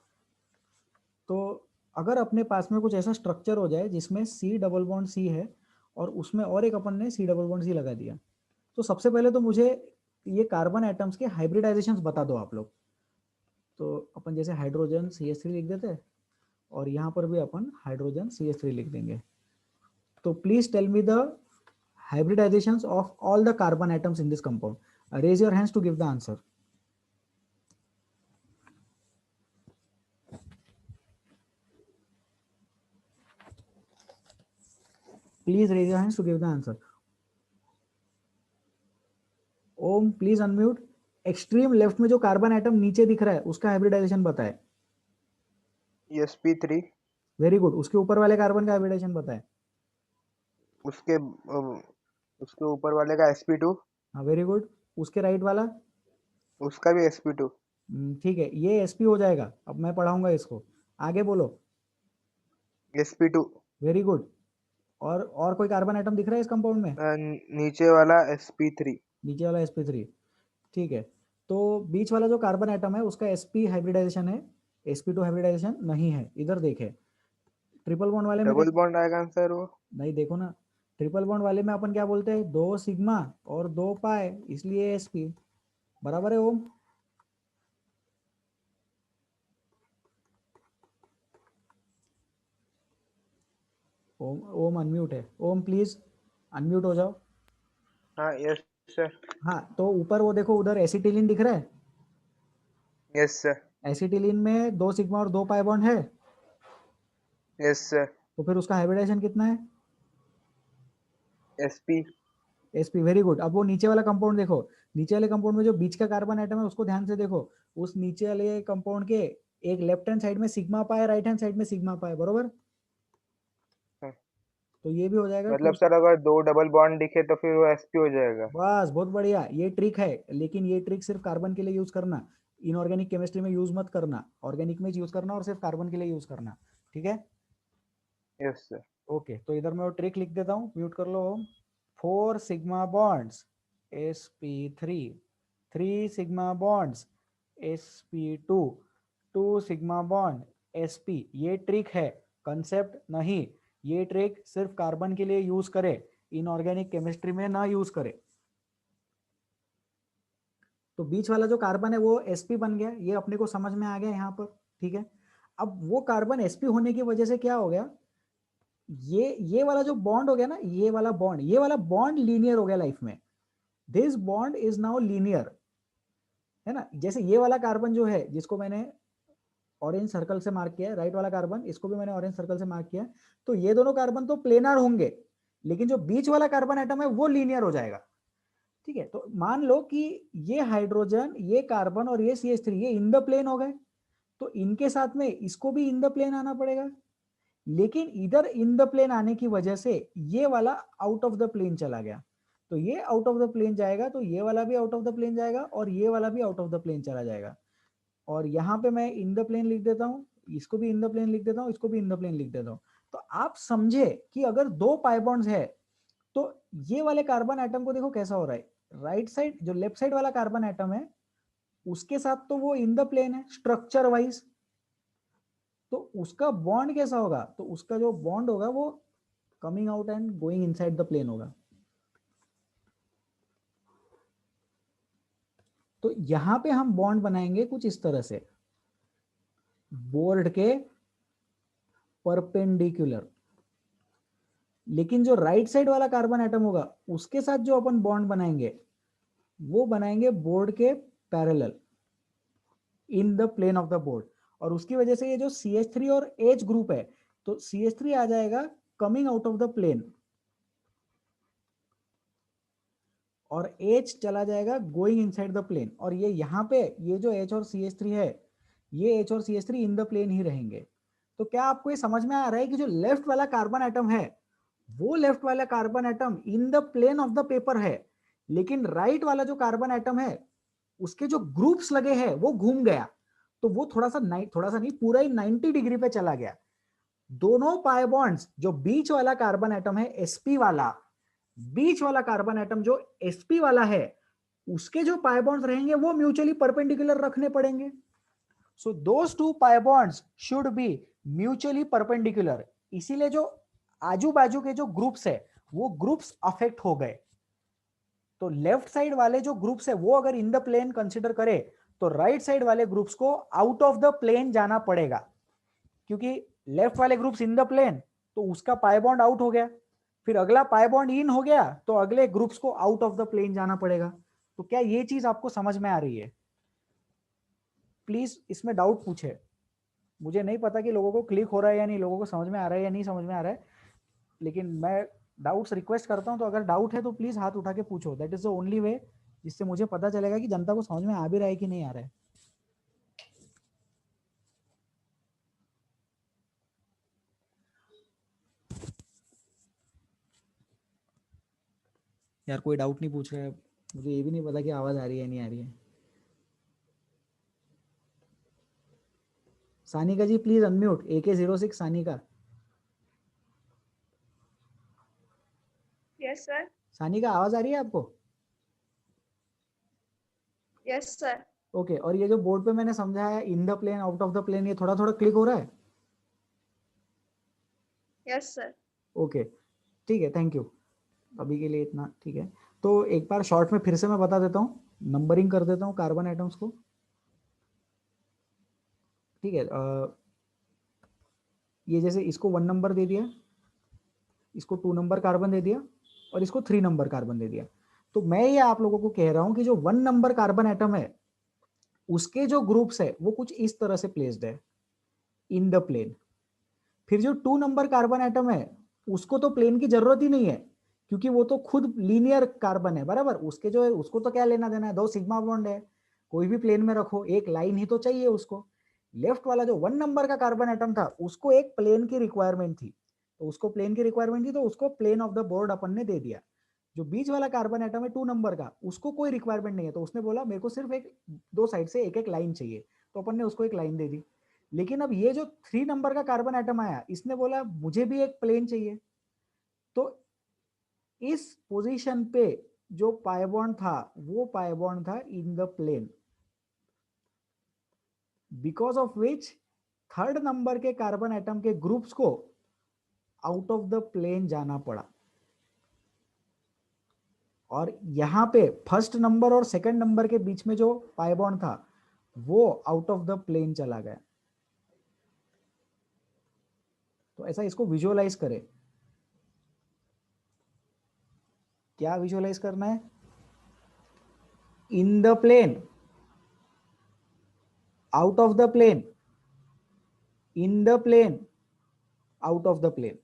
तो अगर अपने पास में कुछ ऐसा स्ट्रक्चर हो जाए जिसमें C डबल बॉन्ड C है और उसमें और एक अपन ने C डबल बॉन्ड C लगा दिया, तो सबसे पहले तो मुझे ये कार्बन एटम्स के हाइब्रिडाइजेशंस बता दो आप लोग। तो अपन जैसे हाइड्रोजन CH3 लिख देते हैं और यहाँ पर भी अपन हाइड्रोजन CH3 लिख देंगे। तो please tell me the hybridizations of all the carbon atoms in this compound. Raise your hands to give the answer. Please raise your hands to give the answer. Om please unmute. Extreme left में जो carbon atom नीचे दिख रहा है उसका hybridisation बताए। sp3। Very good. उसके ऊपर वाले कार्बन का हाइब्रिडाइजेशन बताए। उसके ऊपर वाले का sp2। हाँ वेरी गुड। उसके राइट वाला? उसका भी sp2। ठीक है, ये sp हो जाएगा। अब मैं पढ़ाऊंगा इसको, आगे बोलो। sp2। Very good. और कोई कार्बन एटम दिख रहा है इस कंपाउंड में? नीचे वाला sp3। नीचे वाला sp3। ठीक है, तो बीच वाला जो कार्बन एटम है उसका sp हाइब्रिडाइजेशन है, sp2 हाइब्रिडाइजेशन नहीं है। इधर देखे, ट्रिपल बॉन्ड वाले में डबल बॉन्ड आएगा आंसर वो। नहीं, देखो ना, ट्रिपल बॉन्ड वाले में अपन क्या बोलते हैं? 2 सिग्मा और 2 पाई, इसलिए sp बराबर है। ओम ओम ओम अनम्यूट है। ओम प्लीज अनम्यूट हो जाओ। हाँ यस सर। हाँ, तो ऊपर वो देखो, उधर एसिटिलीन दिख रहा है। Yes sir. एसिटिलीन में 2 सिग्मा और 2 पाई बॉन्ड है। Yes sir. तो फिर उसका हाइब्रिडाइजेशन कितना है? sp। sp, very good. अब वो नीचे वाला कंपाउंड देखो, नीचे वाले कंपाउंड में जो बीच का कार्बन एटम है उसको ध्यान से देखो। उस नीचे वाले कंपाउंड के एक लेफ्ट हैंड साइड में sigma pi, right hand side में सिग्मा पाई, बरोबर? तो ये भी हो जाएगा। मतलब सर अगर 2 डबल बॉन्ड दिखे तो फिर वो sp हो जाएगा। बस, बहुत बढ़िया। ये ट्रिक है, लेकिन ये ट्रिक सिर्फ कार्बन के लिए यूज करना, इनऑर्गेनिक केमिस्ट्री में यूज मत करना। ऑर्गेनिक में यूज करना और सिर्फ कार्बन के लिए यूज करना। ठीक है? Yes sir. ओके, तो इधर मैं वो ट्रिक लिख देता हूँ, म्यूट कर लो। 4 sigma bonds sp3, 3 sigma bonds sp2, 2 sigma bond sp। ये ट्रिक है, कंसेप्ट नहीं। ये ट्रिक सिर्फ कार्बन के लिए यूज करे, इनऑर्गेनिक केमिस्ट्री में ना यूज करे। तो बीच वाला जो कार्बन है वो sp बन गया, ये अपने को समझ में आ गया यहाँ पर। ठीक है, अब वो कार्बन sp होने की वजह से क्या हो गया, ये वाला जो बॉन्ड हो गया ना, ये वाला बॉन्ड लीनियर हो गया लाइफ में। This bond is now linear, है ना? जैसे ये वाला कार्बन जो है, जिसको मैंने ऑरेंज सर्कल से मार्क किया, राइट वाला कार्बन, इसको भी मैंने ऑरेंज सर्कल से मार्क किया। तो ये दोनों कार्बन तो प्लेनर होंगे, लेकिन जो बीच वाला कार्बन एटम है वो लीनियर हो जाएगा। ठीक है, तो मान लो कि ये हाइड्रोजन, ये कार्बन और ये CH3 ये इन द प्लेन हो गए, तो इनके साथ में इसको भी इन द प्लेन आना पड़ेगा। लेकिन इधर इन द प्लेन आने की वजह से ये वाला आउट ऑफ द प्लेन चला गया, तो ये आउट ऑफ द प्लेन जाएगा, तो ये वाला भी आउट ऑफ द प्लेन जाएगा और ये वाला भी आउट ऑफ द प्लेन चला जाएगा। और यहाँ पे मैं इन द प्लेन लिख देता हूँ, इसको भी इन द प्लेन लिख देता हूँ, इसको भी इन द प्लेन लिख देता हूँ। तो आप समझे कि अगर 2 पाई बॉन्ड्स है तो ये वाले कार्बन एटम को देखो कैसा हो रहा है। राइट साइड जो लेफ्ट साइड वाला कार्बन एटम है उसके साथ तो वो इन द प्लेन है स्ट्रक्चर वाइज, तो उसका बॉन्ड कैसा होगा, तो उसका जो बॉन्ड होगा वो coming out and going inside the plane होगा। तो यहां पे हम बॉन्ड बनाएंगे कुछ इस तरह से, बोर्ड के परपेंडिकुलर, लेकिन जो राइट साइड वाला कार्बन एटम होगा उसके साथ जो अपन बॉन्ड बनाएंगे वो बनाएंगे बोर्ड के parallel in the plane of the board. और उसकी वजह से ये जो CH3 और H ग्रुप है, तो CH3 आ जाएगा coming out of the plane और H चला जाएगा गोइंग इनसाइड द प्लेन। और ये यहाँ पे ये जो H और CH3 है, ये H और CH3 इन द प्लेन ही रहेंगे। तो क्या आपको ये समझ में आ रहा है कि जो लेफ्ट वाला कार्बन एटम है वो लेफ्ट वाला carbon atom in the plane of the paper है, लेकिन राइट वाला जो कार्बन एटम है उसके जो ग्रुप्स लगे हैं वो घूम गया, तो वो थोड़ा सा नहीं, पूरा ही 90 डिग्री पे चला गया। दोनों पाई बॉन्ड्स, जो बीच वाला कार्बन एटम है sp वाला, बीच वाला कार्बन एटम जो sp वाला है, उसके जो पाई बॉन्ड्स रहेंगे वो म्यूचुअली परपेंडिकुलर रखने पड़ेंगे। So those two pi bonds should be mutually perpendicular. इसीलिए जो आजू बाजू के जो ग्रुप्स है वो ग्रुप्स अफेक्ट हो गए। तो लेफ्ट साइड वाले जो ग्रुप्स है वो अगर इन द प्लेन कंसीडर करे तो राइट साइड वाले ग्रुप्स को आउट ऑफ द प्लेन जाना पड़ेगा, क्योंकि लेफ्ट वाले ग्रुप्स इन द प्लेन तो उसका पाई बॉन्ड आउट हो गया, फिर अगला पाई बॉन्ड इन हो गया तो अगले ग्रुप्स को आउट ऑफ द प्लेन जाना पड़ेगा। तो क्या ये चीज आपको समझ में आ रही है? प्लीज इसमें डाउट पूछे। मुझे नहीं पता कि लोगों को क्लिक हो रहा है या नहीं, लोगों को समझ में आ रहा है या नहीं समझ में आ रहा है, लेकिन मैं डाउट्स रिक्वेस्ट करता हूं, तो अगर डाउट है तो प्लीज हाथ उठा के पूछो। That is the only way जिससे मुझे पता चलेगा कि जनता को समझ में आ भी रहा है कि नहीं आ रहा है। यार कोई डाउट नहीं पूछ रहा है, मुझे ये भी नहीं पता कि आवाज आ रही है नहीं आ रही है। Sanika ji please unmute, AK06 Sanika. Yes sir. Sanika आवाज आ रही है आपको? Yes sir. ओके, और ये जो बोर्ड पे मैंने समझाया in the plane out of the plane, ये थोड़ा थोड़ा क्लिक हो रहा है? Yes sir. ओके ठीक है, थैंक यू। अभी के लिए इतना ठीक है। तो एक बार शॉर्ट में फिर से मैं बता देता हूँ, नंबरिंग कर देता हूँ कार्बन एटम्स को। ठीक है, ये जैसे इसको 1 नंबर दे दिया, इसको 2 नंबर कार्बन दे दिया और इसको 3 नंबर कार्बन दे दिया। तो मैं ये आप लोगों को कह रहा हूं कि जो 1 नंबर कार्बन एटम है उसके जो ग्रुप्स है वो कुछ इस तरह से प्लेस्ड है इन द प्लेन। फिर जो 2 नंबर कार्बन एटम है उसको तो प्लेन की जरूरत ही नहीं है, क्योंकि वो तो खुद लीनियर कार्बन है बराबर। उसके जो है उसको तो क्या लेना देना है, 2 सिग्मा बॉन्ड है, कोई भी प्लेन में रखो एक लाइन ही तो चाहिए उसको। लेफ्ट वाला जो 1 नंबर का कार्बन एटम था उसको एक प्लेन की रिक्वायरमेंट थी, तो उसको प्लेन की रिक्वायरमेंट थी तो उसको प्लेन ऑफ द बोर्ड अपन ने दे दिया। जो बीच वाला कार्बन एटम है 2 नंबर का, उसको कोई रिक्वायरमेंट नहीं है, तो उसने बोला मेरे को सिर्फ एक 2 साइड से एक एक लाइन चाहिए, तो अपन ने उसको एक लाइन दे दी। लेकिन अब ये जो 3 नंबर का कार्बन एटम आया, इसने बोला मुझे भी एक प्लेन चाहिए, तो इस पोजीशन पे जो पाई बॉन्ड था वो पाई बॉन्ड था in the plane, because of which 3rd number के कार्बन एटम के ग्रुप्स को आउट ऑफ द प्लेन जाना पड़ा। और यहां पे 1st नंबर और 2nd नंबर के बीच में जो पाई बॉन्ड था वो आउट ऑफ द प्लेन चला गया। तो ऐसा इसको विजुअलाइज करें। क्या विजुअलाइज करना है? In the plane, out of the plane, in the plane, out of the plane.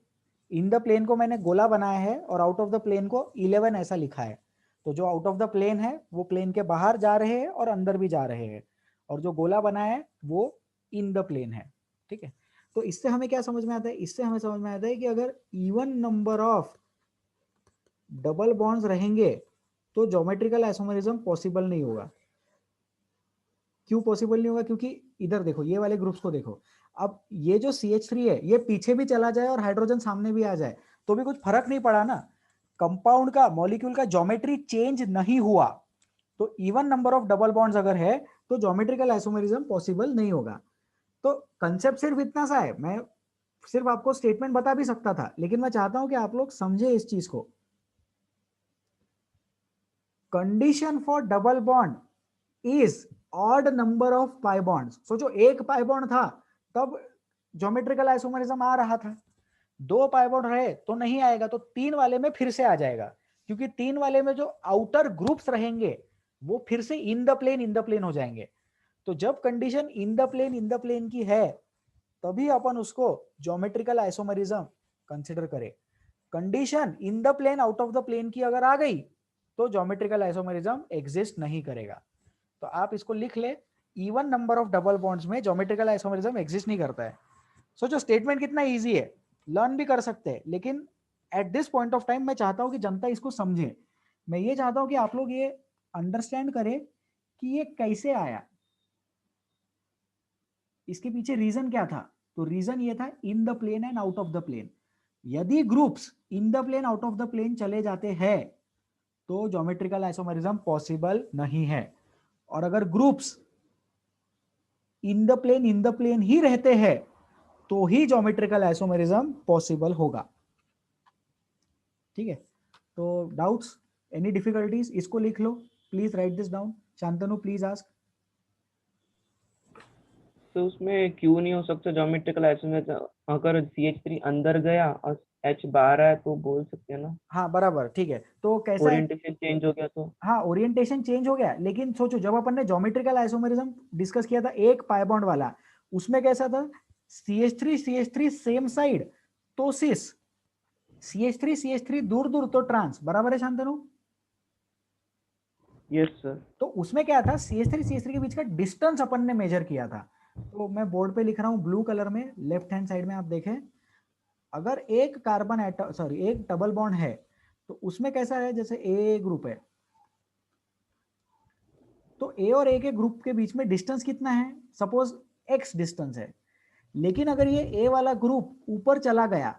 In the plane को मैंने गोला बनाया है और आउट ऑफ द प्लेन को 11 ऐसा लिखा है। तो जो आउट ऑफ द प्लेन है वो प्लेन के बाहर जा रहे हैं और अंदर भी जा रहे हैं, और जो गोला बनाया है वो इन द प्लेन है। ठीक है, तो इससे हमें क्या समझ में आता है? इससे हमें समझ में आता है कि अगर even number of double bonds रहेंगे तो ज्योमेट्रिकल आइसोमेरिज्म पॉसिबल नहीं होगा। क्यों पॉसिबल नहीं होगा? क्योंकि इधर देखो, ये वाले ग्रुप्स को देखो, अब ये जो CH3 है ये पीछे भी चला जाए और हाइड्रोजन सामने भी आ जाए तो भी कुछ फर्क नहीं पड़ा ना, कंपाउंड का मॉलिक्यूल का ज्योमेट्री चेंज नहीं हुआ। तो even number of double bonds अगर है तो ज्योमेट्रिकल आइसोमेरिज्म पॉसिबल नहीं होगा। तो कंसेप्ट सिर्फ इतना सा है, मैं सिर्फ आपको स्टेटमेंट बता भी सकता था, लेकिन मैं चाहता हूं कि आप लोग समझे इस चीज को। Condition for double bond is odd number of pi bonds. सोचो एक पाई बॉन्ड था तब ज्योमेट्रिकल आइसोमरिज्म आ रहा था, 2 पाई बॉन्ड रहे तो नहीं आएगा, तो 3 वाले में फिर से आ जाएगा, क्योंकि 3 वाले में जो आउटर ग्रुप्स रहेंगे वो फिर से इन द प्लेन हो जाएंगे। तो जब कंडीशन इन द प्लेन की है तभी अपन उसको ज्योमेट्रिकल आइसोमरिज्म कंसिडर करें। Condition in the plane out of the plane की अगर आ गई तो ज्योमेट्रिकल आइसोमरिज्म एग्जिस्ट नहीं करेगा। तो आप इसको लिख ले, even number of double bonds में ज्योमेट्रिकल आइसोमरिज्म एग्जिस्ट नहीं करता है। सोचो स्टेटमेंट कितना इजी है, लर्न भी कर सकते हैं, लेकिन at this point of time मैं चाहता हूं कि जनता इसको समझे। मैं ये चाहता हूं कि आप लोग ये अंडरस्टैंड करें कि ये कैसे आया, इसके पीछे रीजन क्या था। तो रीजन ये था in the plane and out of the plane. यदि groups in the plane out of the plane चले जाते हैं तो ज्योमेट्रिकल आइसोमरिज्म पॉसिबल नहीं है, और अगर ग्रुप्स इन द प्लेन ही रहते हैं तो ही ज्योमेट्रिकल आइसोमरिज्म पॉसिबल होगा। ठीक है, तो डाउट्स, एनी डिफिकल्टीज, इसको लिख लो, please write this down. Shantanu please ask. तो उसमें क्यों नहीं हो सकता ज्योमेट्रिकल आइसोमरिज्म, अगर CH3 अंदर गया और H बाहर आया तो बोल सकते हैं ना। हाँ बराबर, ठीक है, तो कैसा है, ओरिएंटेशन चेंज हो गया तो। हाँ ओरिएंटेशन चेंज हो गया, लेकिन सोचो जब अपन ने ज्योमेट्रिकल आइसोमरिज्म डिस्कस किया था एक पाई बॉन्ड वाला, उसमें कैसा था, CH3 सेम साइड तो सिस, CH3 दूर दूर तो ट्रांस, बराबर है शांतनु। Yes sir. तो उसमें क्या था, CH3 के बीच का डिस्टेंस अपन ने मेजर किया था। तो मैं बोर्ड पे लिख रहा हूं ब्लू कलर में, लेफ्ट हैंड साइड में आप देखें, अगर एक कार्बन एटम, सॉरी एक डबल बॉन्ड है तो उसमें कैसा है, जैसे ए ग्रुप है तो ए और ए के ग्रुप के बीच में डिस्टेंस कितना है, सपोज x डिस्टेंस है, लेकिन अगर ये ए वाला ग्रुप ऊपर चला गया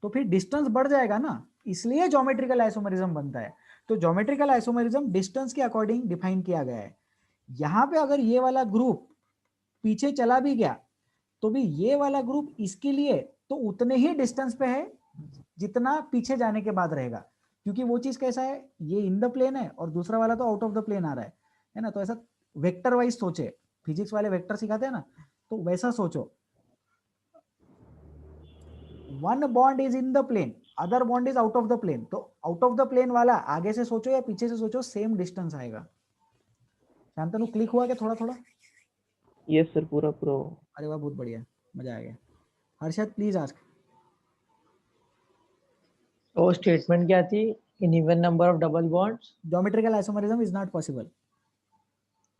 तो फिर डिस्टेंस बढ़ जाएगा ना, इसलिए ज्योमेट्रिकल आइसोमरिज्म बनता है। तो ज्योमेट्रिकल आइसोमरिज्म डिस्टेंस के अकॉर्डिंग डिफाइन किया गया है। यहां पे अगर ये वाला ग्रुप पीछे चला भी गया तो भी ये वाला ग्रुप इसके लिए तो उतने ही डिस्टेंस पे है जितना पीछे जाने के बाद रहेगा, क्योंकि वो चीज कैसा है, ये इन द प्लेन है और दूसरा वाला तो आउट ऑफ द प्लेन आ रहा है ना। तो ऐसा वेक्टर वाइज सोचे, फिजिक्स वाले वेक्टर सिखाते हैं ना, तो वैसा सोचो, one bond is in the plane, other bond is out of the plane, तो आउट ऑफ द प्लेन वाला आगे से सोचो या पीछे से सोचो सेम डिस्टेंस आएगा। शांतनु क्लिक हुआ क्या थोड़ा थोड़ा? यस सर, पूरा पूरा। अरे वाह, बहुत बढ़िया, मजा आ गया। Harshad please ask. तो स्टेटमेंट क्या थी, in even number of double bonds geometrical isomerism is not possible,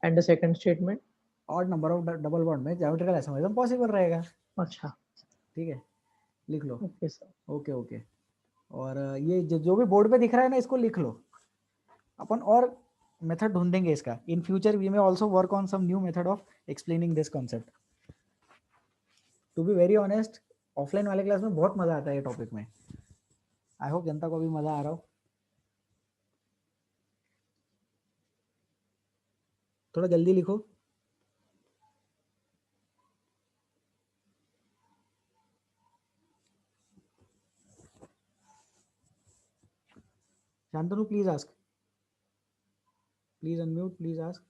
and the second statement. Odd number of double bond में ज्योमेट्रिकल आइसोमरिज्म पॉसिबल रहेगा। अच्छा ठीक है, लिख लो। Okay sir. ओके ओके, और ये जो भी बोर्ड पे दिख रहा है ना, इसको लिख लो। अपन और मेथड ढूंढेंगे इसका, in future we may also work on some new method of explaining this concept. To be very honest, offline वाले क्लास में बहुत मजा आता है ये टॉपिक में। आई होप जनता को भी मजा आ रहा हो। थोड़ा जल्दी लिखो। Shantanu please ask, please unmute, please ask.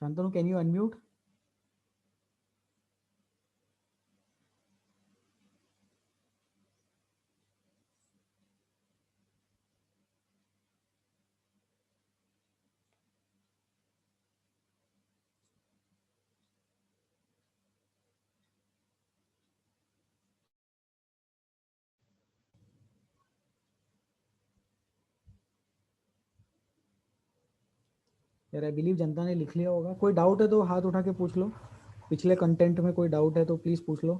Shantanu, can you unmute? यार आई बिलीव जनता ने लिख लिया होगा। कोई डाउट है तो हाथ उठा के पूछ लो, पिछले कंटेंट में कोई डाउट है तो प्लीज पूछ लो।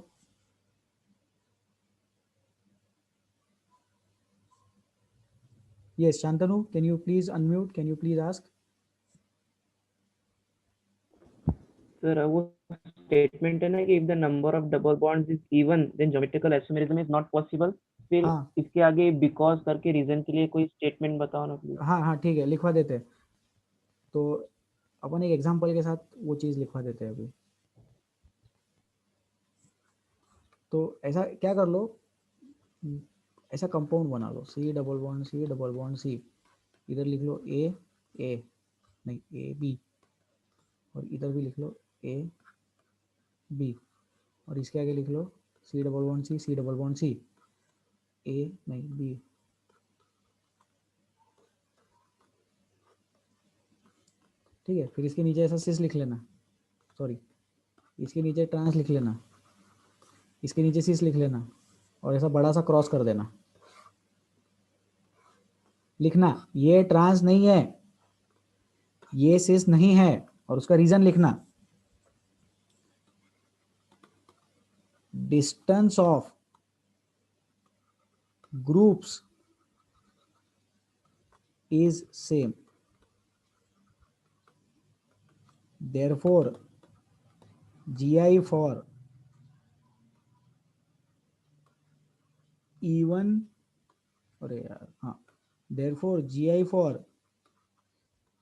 Yes, Shantanu, can you please unmute? Can you please ask? Sir वो स्टेटमेंट है ना कि if the number of double bonds is even then geometrical isomerism is not possible, फिर हाँ इसके आगे बिकॉज करके रीजन के लिए कोई स्टेटमेंट बताओ ना प्लीज। हाँ हाँ ठीक है, लिखवा देते हैं। तो अपन एक एग्जांपल के साथ वो चीज़ लिखवा देते हैं अभी। तो ऐसा क्या कर लो, ऐसा कंपाउंड बना लो, सी डबल बॉन्ड सी, इधर लिख लो ए नहीं ए बी, और इधर भी लिख लो ए बी, और इसके आगे लिख लो सी डबल बॉन्ड सी, ए नहीं बी। ठीक है, फिर इसके नीचे ऐसा सिस लिख लेना, सॉरी इसके नीचे ट्रांस लिख लेना, इसके नीचे सिस लिख लेना, और ऐसा बड़ा सा क्रॉस कर देना। लिखना ये ट्रांस नहीं है, ये सिस नहीं है, और उसका रीजन लिखना, distance of groups is same, therefore GI for even, अरे यार हाँ, therefore GI for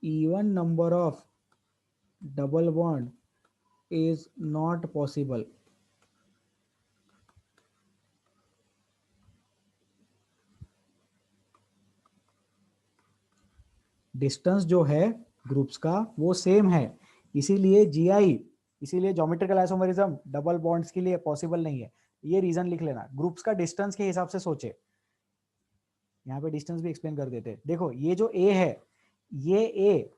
even number of double bond is not possible. Distance जो है ग्रुप्स का वो सेम है, इसीलिए जीआई, इसीलिए ज्योमेट्रिकल आइसोमेरिज्म डबल बॉन्ड्स के लिए पॉसिबल नहीं है। ये रीजन लिख लेना, ग्रुप्स का डिस्टेंस के हिसाब से सोचे। यहाँ पे डिस्टेंस भी एक्सप्लेन कर देते हैं। देखो ये जो ए है, ये ए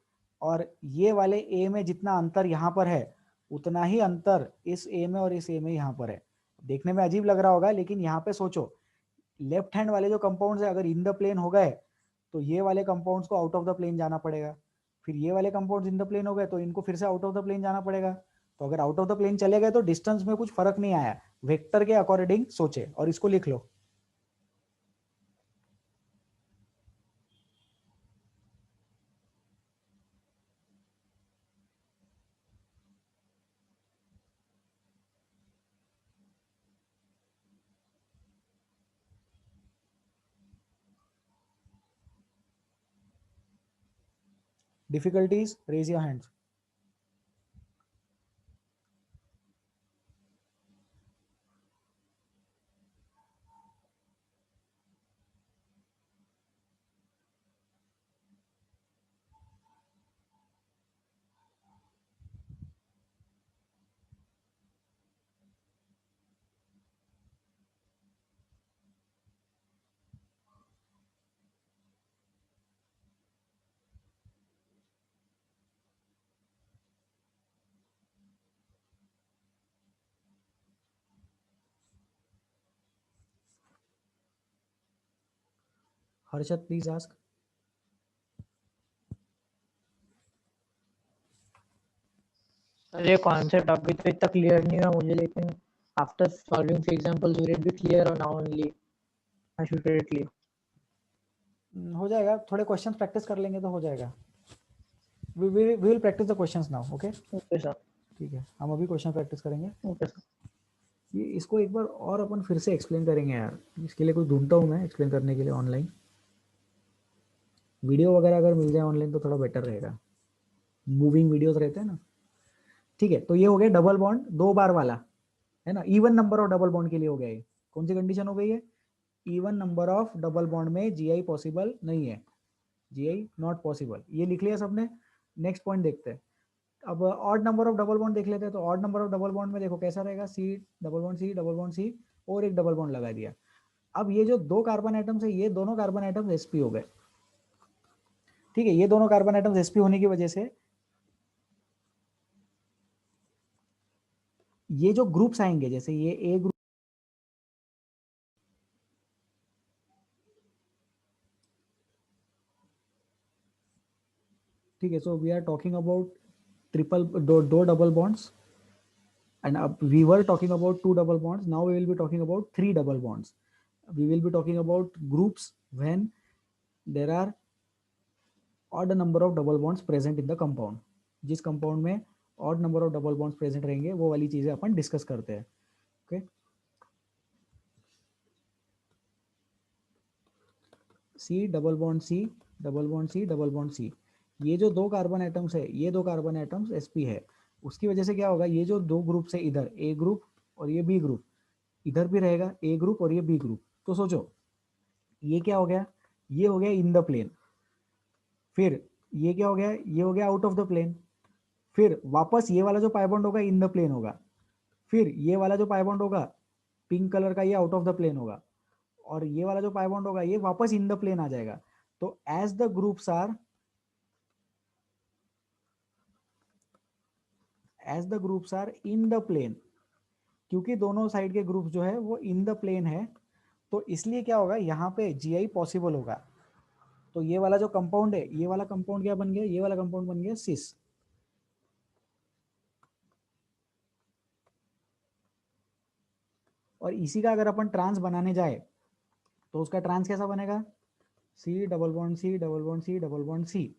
और ये वाले ए में जितना अंतर यहाँ पर है उतना ही अंतर इस ए में और इस ए में यहाँ पर है। देखने में अजीब लग रहा होगा, लेकिन यहाँ पे सोचो, लेफ्ट हैंड वाले जो कंपाउंड्स है अगर इन द प्लेन हो गए तो ये वाले कंपाउंड्स को आउट ऑफ द प्लेन जाना पड़ेगा, फिर ये वाले कंपाउंड्स इन द प्लेन हो गए तो इनको फिर से आउट ऑफ द प्लेन जाना पड़ेगा। तो अगर आउट ऑफ द प्लेन चले गए तो डिस्टेंस में कुछ फर्क नहीं आया, वेक्टर के अकॉर्डिंग सोचे और इसको लिख लो। Difficulties, raise your hands. Harshad, please ask. Sir ये कॉन्सेप्ट अभी तो इतना क्लियर नहीं हुआ मुझे, लेकिन after solving few examples will it be clear और now only I should get it clear. हो जाएगा, थोड़े क्वेश्चंस प्रैक्टिस कर लेंगे तो हो जाएगा। we will practice the questions now, okay? Okay sir. ठीक है, हम अभी क्वेश्चन प्रैक्टिस करेंगे। Okay sir. ये इसको एक बार और अपन फिर से एक्सप्लेन करेंगे यार, इसके लिए कुछ ढूंढता हूँ मैं एक्सप्लेन करने के लिए ऑनलाइन। वीडियो वगैरह अगर मिल जाए ऑनलाइन तो थोड़ा बेटर रहेगा, मूविंग वीडियोस रहते हैं ना। ठीक है, तो ये हो गया डबल बॉन्ड 2 बार वाला, है ना, even number of double bond के लिए हो गया। ये कौन सी कंडीशन हो गई है? Even number of double bond में जीआई पॉसिबल नहीं है, जीआई नॉट पॉसिबल। ये लिख लिया सबने। नेक्स्ट पॉइंट देखते हैं। अब odd number of double bond देख लेते हैं। तो odd number of double bond में देखो कैसा रहेगा, सी डबल बॉन्ड सी और एक डबल बॉन्ड लगा दिया। अब ये जो 2 कार्बन आइटम्स है, ये दोनों कार्बन आइटम्स sp हो गए। ठीक है, ये दोनों कार्बन आइटम्स sp होने की वजह से ये जो ग्रुप्स आएंगे, जैसे ये ए ग्रुप, ठीक है, so we are talking about दो double bonds, and we were talking about 2 double bonds. Now we will be talking about 3 double bonds. We will be talking about groups when there are odd number of double bonds present in the compound. जिस compound में odd number of double bonds present रहेंगे, वो वाली चीजें अपन discuss करते हैं। Okay, सी double bond C, double bond C, double bond सी, ये जो दो कार्बन एटम्स है, ये दो कार्बन एटम्स sp है, उसकी वजह से क्या होगा, ये जो दो ग्रुप्स है इधर ए ग्रुप और ये बी ग्रुप, इधर भी रहेगा ए ग्रुप और ये बी ग्रुप। तो सोचो ये क्या हो गया, ये हो गया इन द प्लेन, फिर ये क्या हो गया, ये हो गया आउट ऑफ द प्लेन, फिर वापस ये वाला जो पाई बॉन्ड होगा इन द प्लेन होगा, फिर ये वाला जो पाई बॉन्ड होगा पिंक कलर का ये आउट ऑफ द प्लेन होगा, और ये वाला जो पाई बॉन्ड होगा ये वापस इन द प्लेन आ जाएगा। तो as the groups are, as the groups are in the plane, क्योंकि दोनों साइड के ग्रुप जो है वो इन द प्लेन है, तो इसलिए क्या होगा यहाँ पे जीआई पॉसिबल होगा। तो ये वाला जो कंपाउंड है, ये वाला कंपाउंड क्या बन गया, ये वाला कंपाउंड बन गया सिस। और इसी का अगर अपन ट्रांस बनाने जाए तो उसका ट्रांस कैसा बनेगा, C double bond C, double bond C, double bond C,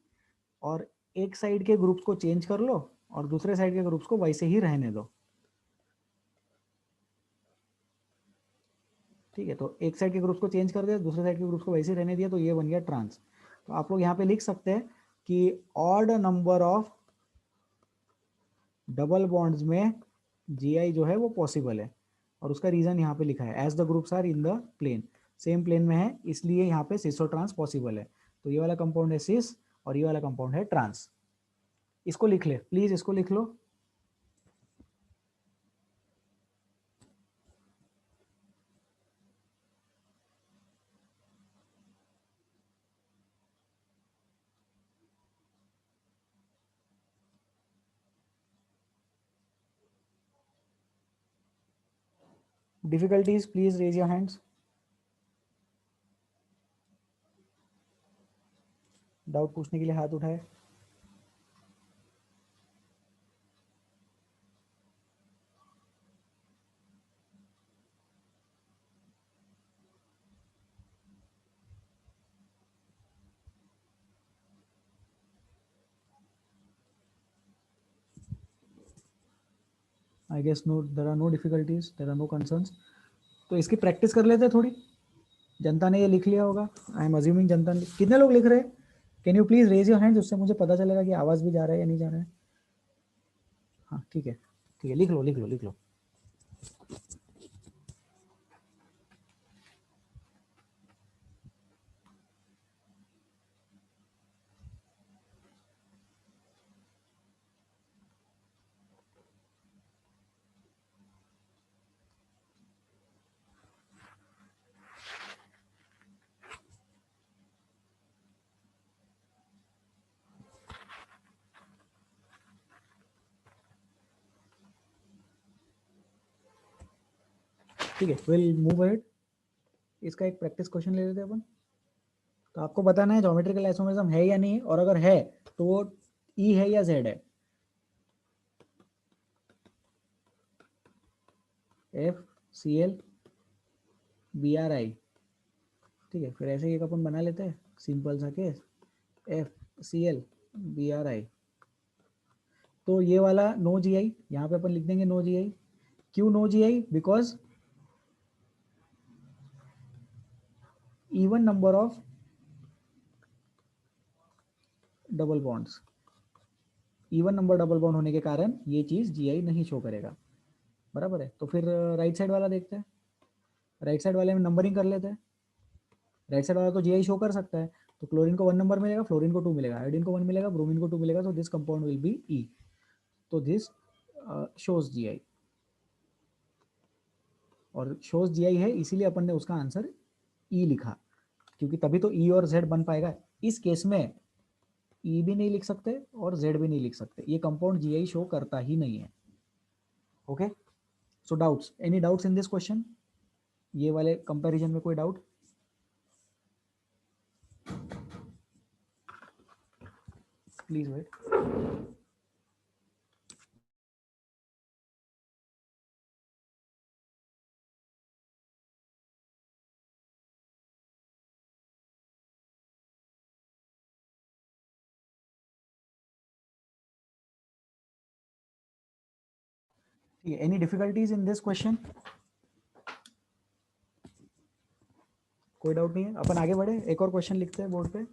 और एक साइड के ग्रुप्स को चेंज कर लो और दूसरे साइड के ग्रुप्स को वैसे ही रहने दो। ठीक है, तो एक साइड के ग्रुप्स को चेंज कर दिया, दूसरे साइड के ग्रुप्स को वैसे ही रहने दिया, तो ये बन गया ट्रांस। तो आप लोग यहाँ पे लिख सकते हैं कि odd number of double bonds में जीआई जो है वो पॉसिबल है, और उसका रीजन यहाँ पे लिखा है as the groups are in the plane, same plane में है इसलिए यहाँ पे सिस और ट्रांस पॉसिबल है। तो ये वाला कंपाउंड है सिस और ये वाला कंपाउंड है ट्रांस। इसको लिख ले प्लीज, इसको लिख लो। Difficulties please raise your hands. Doubt पूछने के लिए हाथ उठाए। I guess no, there are no difficulties, there are no concerns. तो इसकी प्रैक्टिस कर लेते हैं थोड़ी। जनता ने ये लिख लिया होगा, आई एम अज्यूमिंग जनता ने। कितने लोग लिख रहे हैं, can you please raise your hands, उससे मुझे पता चलेगा कि आवाज भी जा रहा है या नहीं जा रहा है। हाँ ठीक है, ठीक है, लिख लो लिख लो लिख लो। ठीक है, विल मूव अहेड। इसका एक प्रैक्टिस क्वेश्चन ले लेते हैं अपन। तो आपको बताना है ज्योमेट्रिकल आइसोमेरिज्म है या नहीं, और अगर है तो वो ई है या जेड है। F C L B R I, ठीक है, फिर ऐसे ही एक अपन बना लेते हैं सिंपल सा case, F C L B R I. तो ये वाला नो जी आई, यहाँ पे अपन लिख देंगे नो जी आई। क्यों no G I, because even number of double bonds, even number double bond होने के कारण ये चीज जीआई नहीं शो करेगा। बराबर है, तो फिर राइट साइड वाला देखते हैं। राइट साइड वाले में नंबरिंग कर लेते हैं। राइट साइड वाला तो जीआई शो कर सकता है, तो क्लोरीन को 1 नंबर मिलेगा, फ्लोरीन को 2 मिलेगा, आयोडीन को 1 मिलेगा, ब्रोमीन को 2 मिलेगा, तो this compound will be E. तो दिस शोज जीआई, और शोज जीआई है इसीलिए अपन ने उसका आंसर ई लिखा, क्योंकि तभी तो ई और जेड बन पाएगा। इस केस में ई भी नहीं लिख सकते और जेड भी नहीं लिख सकते, ये कंपाउंड जीआई शो करता ही नहीं है। Okay, so doubts, any doubts in this question, ये वाले कंपैरिजन में कोई डाउट? Please wait. ठीक है, any difficulties in this question? कोई डाउट नहीं है, अपन आगे बढ़े, एक और क्वेश्चन लिखते हैं बोर्ड पे।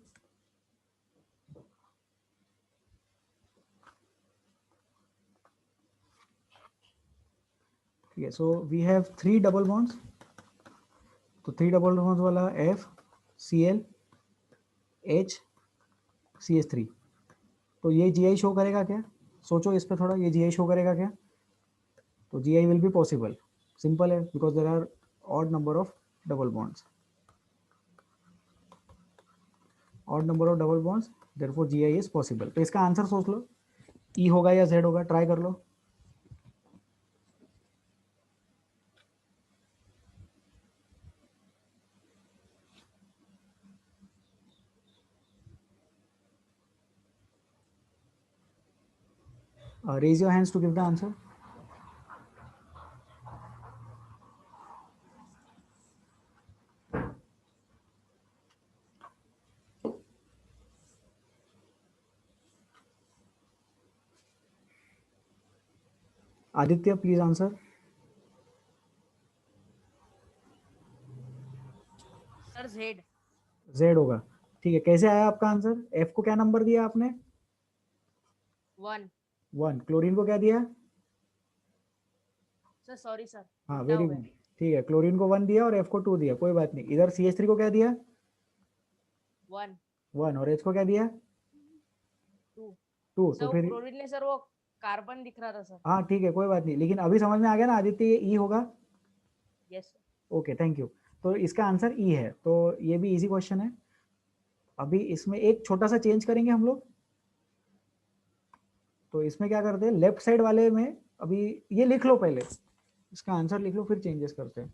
ठीक है, so we have 3 double bonds, तो 3 डबल बॉन्ड्स वाला FCl HCH3, तो ये GI शो करेगा क्या? सोचो इस पे थोड़ा, ये GI शो करेगा क्या? तो GI will be possible, simple है, because there are odd number of double bonds, odd number of double bonds, therefore GI is possible. तो इसका आंसर सोच लो, E होगा या Z होगा, ट्राई कर लो। Raise your hands to give the answer. Aditya, please answer. Sir Z. Z होगा, ठीक है। कैसे आया आपका आंसर? F को क्या नंबर दिया आपने? 1। 1। क्लोरीन को क्या दिया? सर सॉरी सर, हाँ, उल्टा वेरी हो गया। गुड, ठीक है। क्लोरीन को 1 दिया और F को 2 दिया, कोई बात नहीं। इधर CH3 को क्या दिया? 1 1, और H को क्या दिया? 2। 2, सर तो वो फिर क्लोरीन ने सर वो कार्बन दिख रहा था सर। हाँ ठीक है, कोई बात नहीं, लेकिन अभी समझ में आ गया ना आदित्य, ये E होगा। Yes sir. Okay, thank you. तो इसका आंसर E है, तो ये भी इजी क्वेश्चन है। अभी इसमें एक छोटा सा चेंज करेंगे हम लोग, तो इसमें क्या करते हैं, लेफ्ट साइड वाले में अभी ये लिख लो, पहले इसका आंसर लिख लो, फिर चेंजेस करते हैं।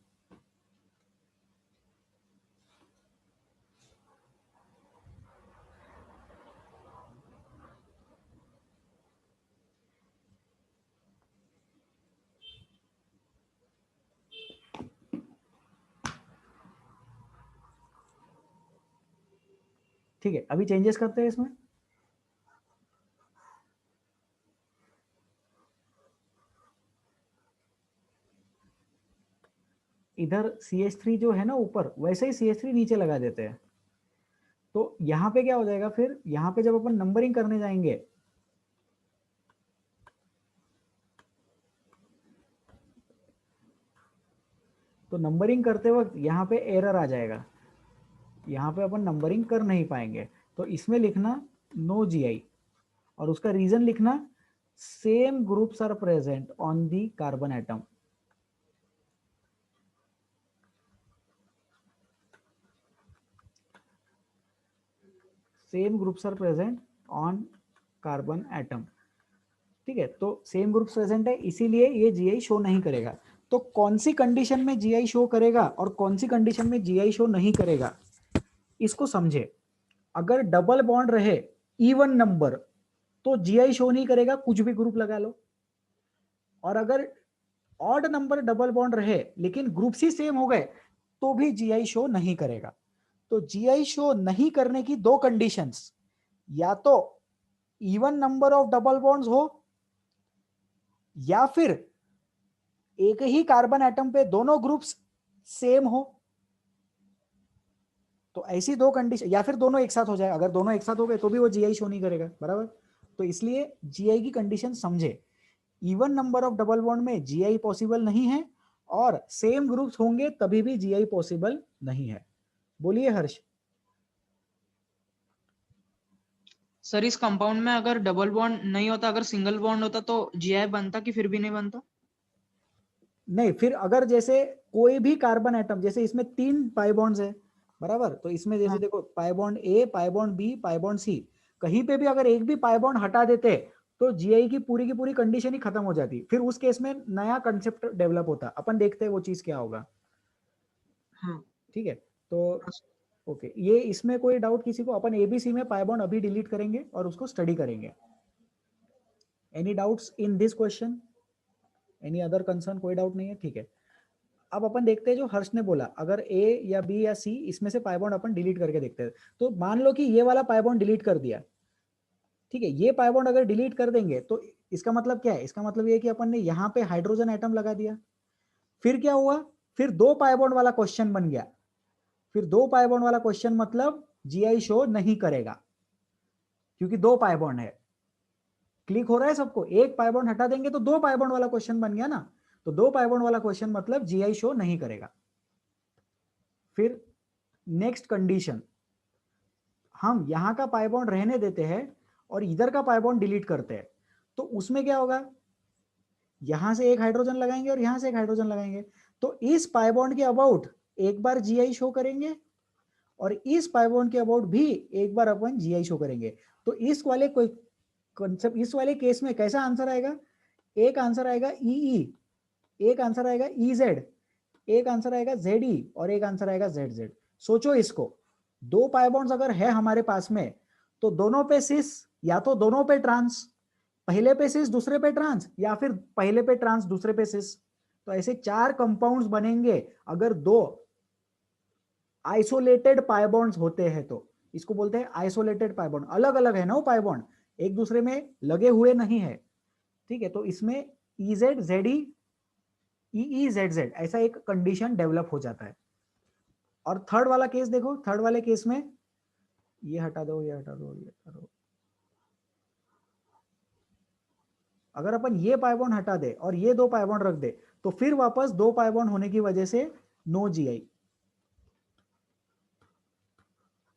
ठीक है, अभी चेंजेस करते हैं इसमें। इधर CH3 जो है ना ऊपर, वैसे ही CH3 नीचे लगा देते हैं। तो यहाँ पे क्या हो जाएगा, फिर यहाँ पे जब अपन नंबरिंग करने जाएंगे, तो नंबरिंग करते वक्त यहाँ पे एरर आ जाएगा, यहाँ पे अपन नंबरिंग कर नहीं पाएंगे। तो इसमें लिखना नो GI, और उसका रीजन लिखना same groups are present on the carbon atom. Same groups are present on carbon atom. ठीक है, तो सेम ग्रुप्स प्रेजेंट है, इसीलिए ये GI शो नहीं करेगा। तो कौन सी कंडीशन में GI शो करेगा और कौन सी कंडीशन में GI शो नहीं करेगा, इसको समझे। अगर डबल बॉन्ड रहे इवन नंबर, तो GI शो नहीं करेगा, कुछ भी ग्रुप लगा लो। और अगर ऑड नंबर डबल बॉन्ड रहे लेकिन ग्रुप्स ही सेम हो गए, तो भी GI शो नहीं करेगा। तो GI शो नहीं करने की 2 कंडीशंस, या तो even number of double bonds हो, या फिर एक ही कार्बन एटम पे दोनों ग्रुप्स सेम हो। तो ऐसी 2 कंडीशन, या फिर दोनों एक साथ हो जाए। अगर दोनों एक साथ हो गए तो भी वो GI शो नहीं करेगा, बराबर। तो इसलिए GI की कंडीशन समझे। Even number of double bond में GI पॉसिबल नहीं है, और सेम ग्रुप्स होंगे तभी भी GI पॉसिबल नहीं है। बोलिए हर्ष। सर इस कंपाउंड में अगर डबल बॉन्ड नहीं होता, अगर सिंगल बॉन्ड होता, तो GI बनता कि फिर भी नहीं बनता? नहीं, फिर अगर जैसे कोई भी कार्बन एटम, जैसे इसमें 3 पाई बॉन्ड्स है, बराबर। तो इसमें जैसे देखो, pi bond A, pi bond B, pi bond C, कहीं पे भी अगर एक भी पाई बॉन्ड हटा देते तो GI की पूरी कंडीशन ही खत्म हो जाती। फिर उस केस में नया कंसेप्ट डेवलप होता, अपन देखते हैं वो चीज क्या होगा। हाँ। ठीक है, तो ओके, ये इसमें कोई डाउट किसी को? अपन ABC में पाई बॉन्ड अभी डिलीट करेंगे और उसको स्टडी करेंगे। Any doubts in this question? Any other concern? कोई डाउट नहीं है, ठीक है। अब अपन देखते हैं जो हर्ष ने बोला, अगर A या B या C इसमें से पाई बॉन्ड अपन डिलीट करके देखते हैं। तो मान लो कि ये वाला पाई बॉन्ड डिलीट कर दिया, ठीक है, ये पाई बॉन्ड अगर डिलीट कर देंगे तो इसका मतलब क्या है? इसका मतलब ये है कि अपन ने यहाँ पे हाइड्रोजन एटम लगा दिया। फिर क्या हुआ? फिर 2 पाई बॉन्ड वाला क्वेश्चन बन गया। फिर 2 पाई बॉन्ड वाला क्वेश्चन मतलब जीआई शो नहीं करेगा, क्योंकि 2 पाई बॉन्ड है। क्लिक हो रहा है सबको? एक पाई बॉन्ड हटा देंगे तो 2 पाई बॉन्ड वाला क्वेश्चन बन गया ना, तो 2 पाई बॉन्ड वाला क्वेश्चन मतलब जीआई शो नहीं करेगा। फिर नेक्स्ट कंडीशन, हम यहां का पाई बॉन्ड रहने देते हैं और इधर का पाई बॉन्ड डिलीट करते हैं, तो उसमें क्या होगा? यहां से एक हाइड्रोजन लगाएंगे और यहां से एक हाइड्रोजन लगाएंगे, तो इस पाई बॉन्ड के अबाउट एक बार जीआई शो करेंगे और इस पाई बॉन्ड के अबाउट भी एक बार अपन जीआई शो करेंगे। तो इस वाले कोई कॉन्सेप्ट, इस वाले केस में कैसा आंसर आएगा? एक आंसर आएगा ई, एक आंसर आएगा EZ, एक आंसर आएगा ZE और एक आंसर आएगा ZZ। सोचो इसको, 2 पाई बॉन्ड्स अगर है हमारे पास में तो दोनों पे सिस या तो दोनों पे ट्रांस, पहले पे सिस दूसरे पे ट्रांस, या फिर पहले पे ट्रांस दूसरे पे सिस। तो ऐसे 4 कंपाउंड्स बनेंगे अगर 2 आइसोलेटेड पाई बॉन्ड्स होते हैं तो। इसको बोलते हैं आइसोलेटेड पाई बॉन्ड। अलग अलग है ना वो पाई बॉन्ड, एक दूसरे में लगे हुए नहीं है। ठीक है, तो इसमें EZ ZE EE ZZ ऐसा एक कंडीशन डेवलप हो जाता है। और थर्ड वाला केस देखो, थर्ड वाले केस में ये हटा दो, ये हटा दो, ये हटा दो। अगर अपन ये पाई बॉन्ड हटा दे और ये 2 पाई बॉन्ड रख दे तो फिर वापस 2 पाई बॉन्ड होने की वजह से नो जीआई।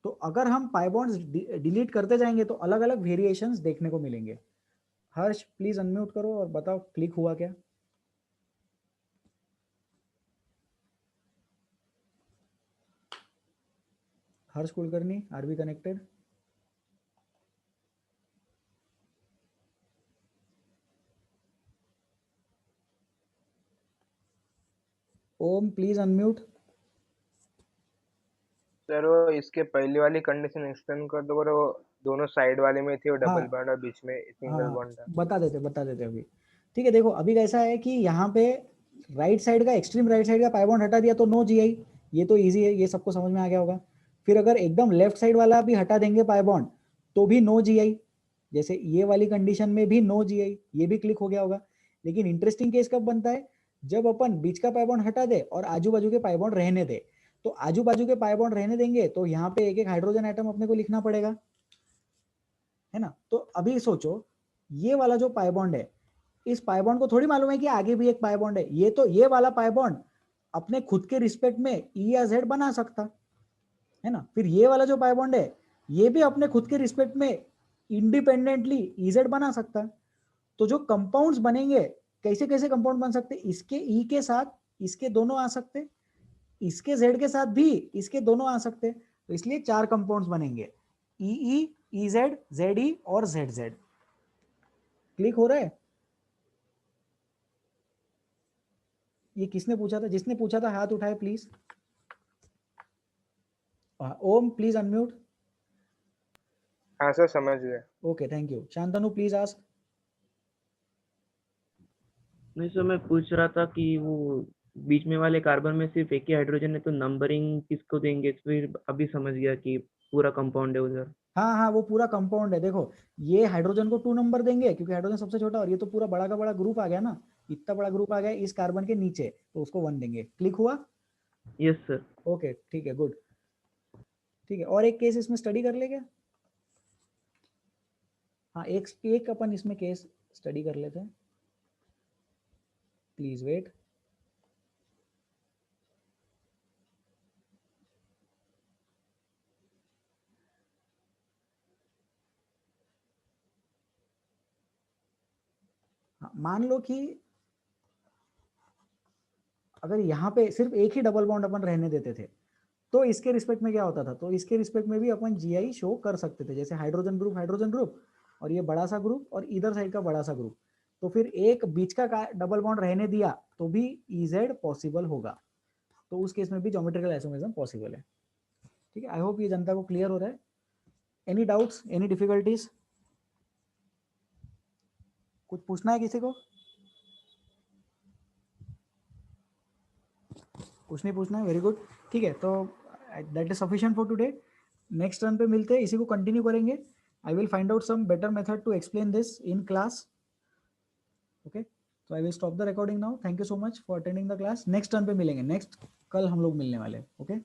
तो अगर हम पाई बॉन्ड्स डिलीट करते जाएंगे तो अलग अलग वेरिएशंस देखने को मिलेंगे। हर्ष प्लीज अनम्यूट करो और बताओ क्लिक हुआ क्या? Harsh Kulkarni, are we connected? Om please unmute. Sir वो इसके पहले वाली कंडीशन एक्सप्लेन कर दो, वो दोनों साइड वाले में थी और हाँ डबल बॉन्ड और बीच में सिंगल हाँ, बॉन्ड था। बता देते अभी। ठीक है, देखो अभी कैसा है कि यहाँ पे राइट साइड का, एक्सट्रीम राइट साइड का पाई बॉन्ड हटा दिया तो नो जीआई, ये तो इजी है, ये सबको समझ में आ गया होगा। फिर अगर एकदम लेफ्ट साइड वाला भी हटा देंगे पाई बॉन्ड तो भी नो जीआई, जैसे ये वाली कंडीशन में भी नो जीआई, ये भी क्लिक हो गया होगा। लेकिन इंटरेस्टिंग केस कब बनता है? जब अपन बीच का पाई बॉन्ड हटा दे और आजू बाजू के पाई बॉन्ड रहने दे। तो आजू बाजू के पाई बॉन्ड रहने देंगे तो यहाँ पे एक एक हाइड्रोजन एटम अपने को लिखना पड़ेगा, है ना। तो अभी सोचो, ये वाला जो पाई बॉन्ड है, इस पाई बॉन्ड को थोड़ी मालूम है कि आगे भी एक पाई बॉन्ड है। ये तो ये वाला पाई बॉन्ड अपने खुद के रिस्पेक्ट में ई या जेड बना सकता है ना। फिर ये वाला जो पाई बॉन्ड है ये भी अपने खुद के रिस्पेक्ट में इंडिपेंडेंटली EZ बना सकता है। तो जो कंपाउंड्स बनेंगे, कैसे कैसे कंपाउंड बन सकते? इसके ई के साथ इसके दोनों आ सकते, इसके जेड के साथ भी इसके दोनों आ सकते। तो इसलिए 4 कंपाउंड्स बनेंगे, EE EZ ZE और ZZ। क्लिक हो रहा है? ये किसने पूछा था? जिसने पूछा था हाथ उठाए प्लीज। Om please unmute. हाँ सर समझ गए। Okay thank you. Shantanu please ask. नहीं सर, मैं पूछ रहा था कि वो बीच में वाले कार्बन में सिर्फ एक ही हाइड्रोजन है तो नंबरिंग किसको देंगे? फिर अभी समझ गया कि पूरा कंपाउंड है उधर। हाँ हाँ, वो पूरा कंपाउंड है। देखो ये हाइड्रोजन को 2 नंबर देंगे क्योंकि हाइड्रोजन सबसे छोटा, और ये तो पूरा बड़ा का बड़ा ग्रुप आ गया ना, इतना बड़ा ग्रुप आ गया इस कार्बन के नीचे, तो उसको 1 देंगे। क्लिक हुआ? Yes sir. ओके ठीक है, गुड। ठीक है, और एक केस इसमें स्टडी कर ले क्या? हाँ, एक अपन इसमें केस स्टडी कर लेते हैं, प्लीज वेट। मान लो कि अगर यहाँ पे सिर्फ एक ही डबल बॉन्ड अपन रहने देते थे तो इसके रिस्पेक्ट में क्या होता था? तो इसके रिस्पेक्ट में भी अपन जीआई शो कर सकते थे, जैसे हाइड्रोजन ग्रुप और ये बड़ा सा ग्रुप और इधर साइड का बड़ा सा ग्रुप। तो फिर एक बीच का डबल बॉन्ड रहने दिया तो भी EZ पॉसिबल होगा। तो उस केस में भी ज्योमेट्रिकल आइसोमेरिज्म पॉसिबल है। ठीक है, आई होप ये जनता को क्लियर हो रहा है। Any doubts, any difficulties? कुछ पूछना है किसी को? कुछ नहीं पूछना है, वेरी गुड। ठीक है, तो that is sufficient for today. Next turn पे मिलते हैं, इसी को कंटिन्यू करेंगे। I will find out some better method to explain this in class. Okay, so I will stop the recording now. Thank you so much for attending the class. Next turn पे मिलेंगे, next कल हम लोग मिलने वाले हैं. Okay.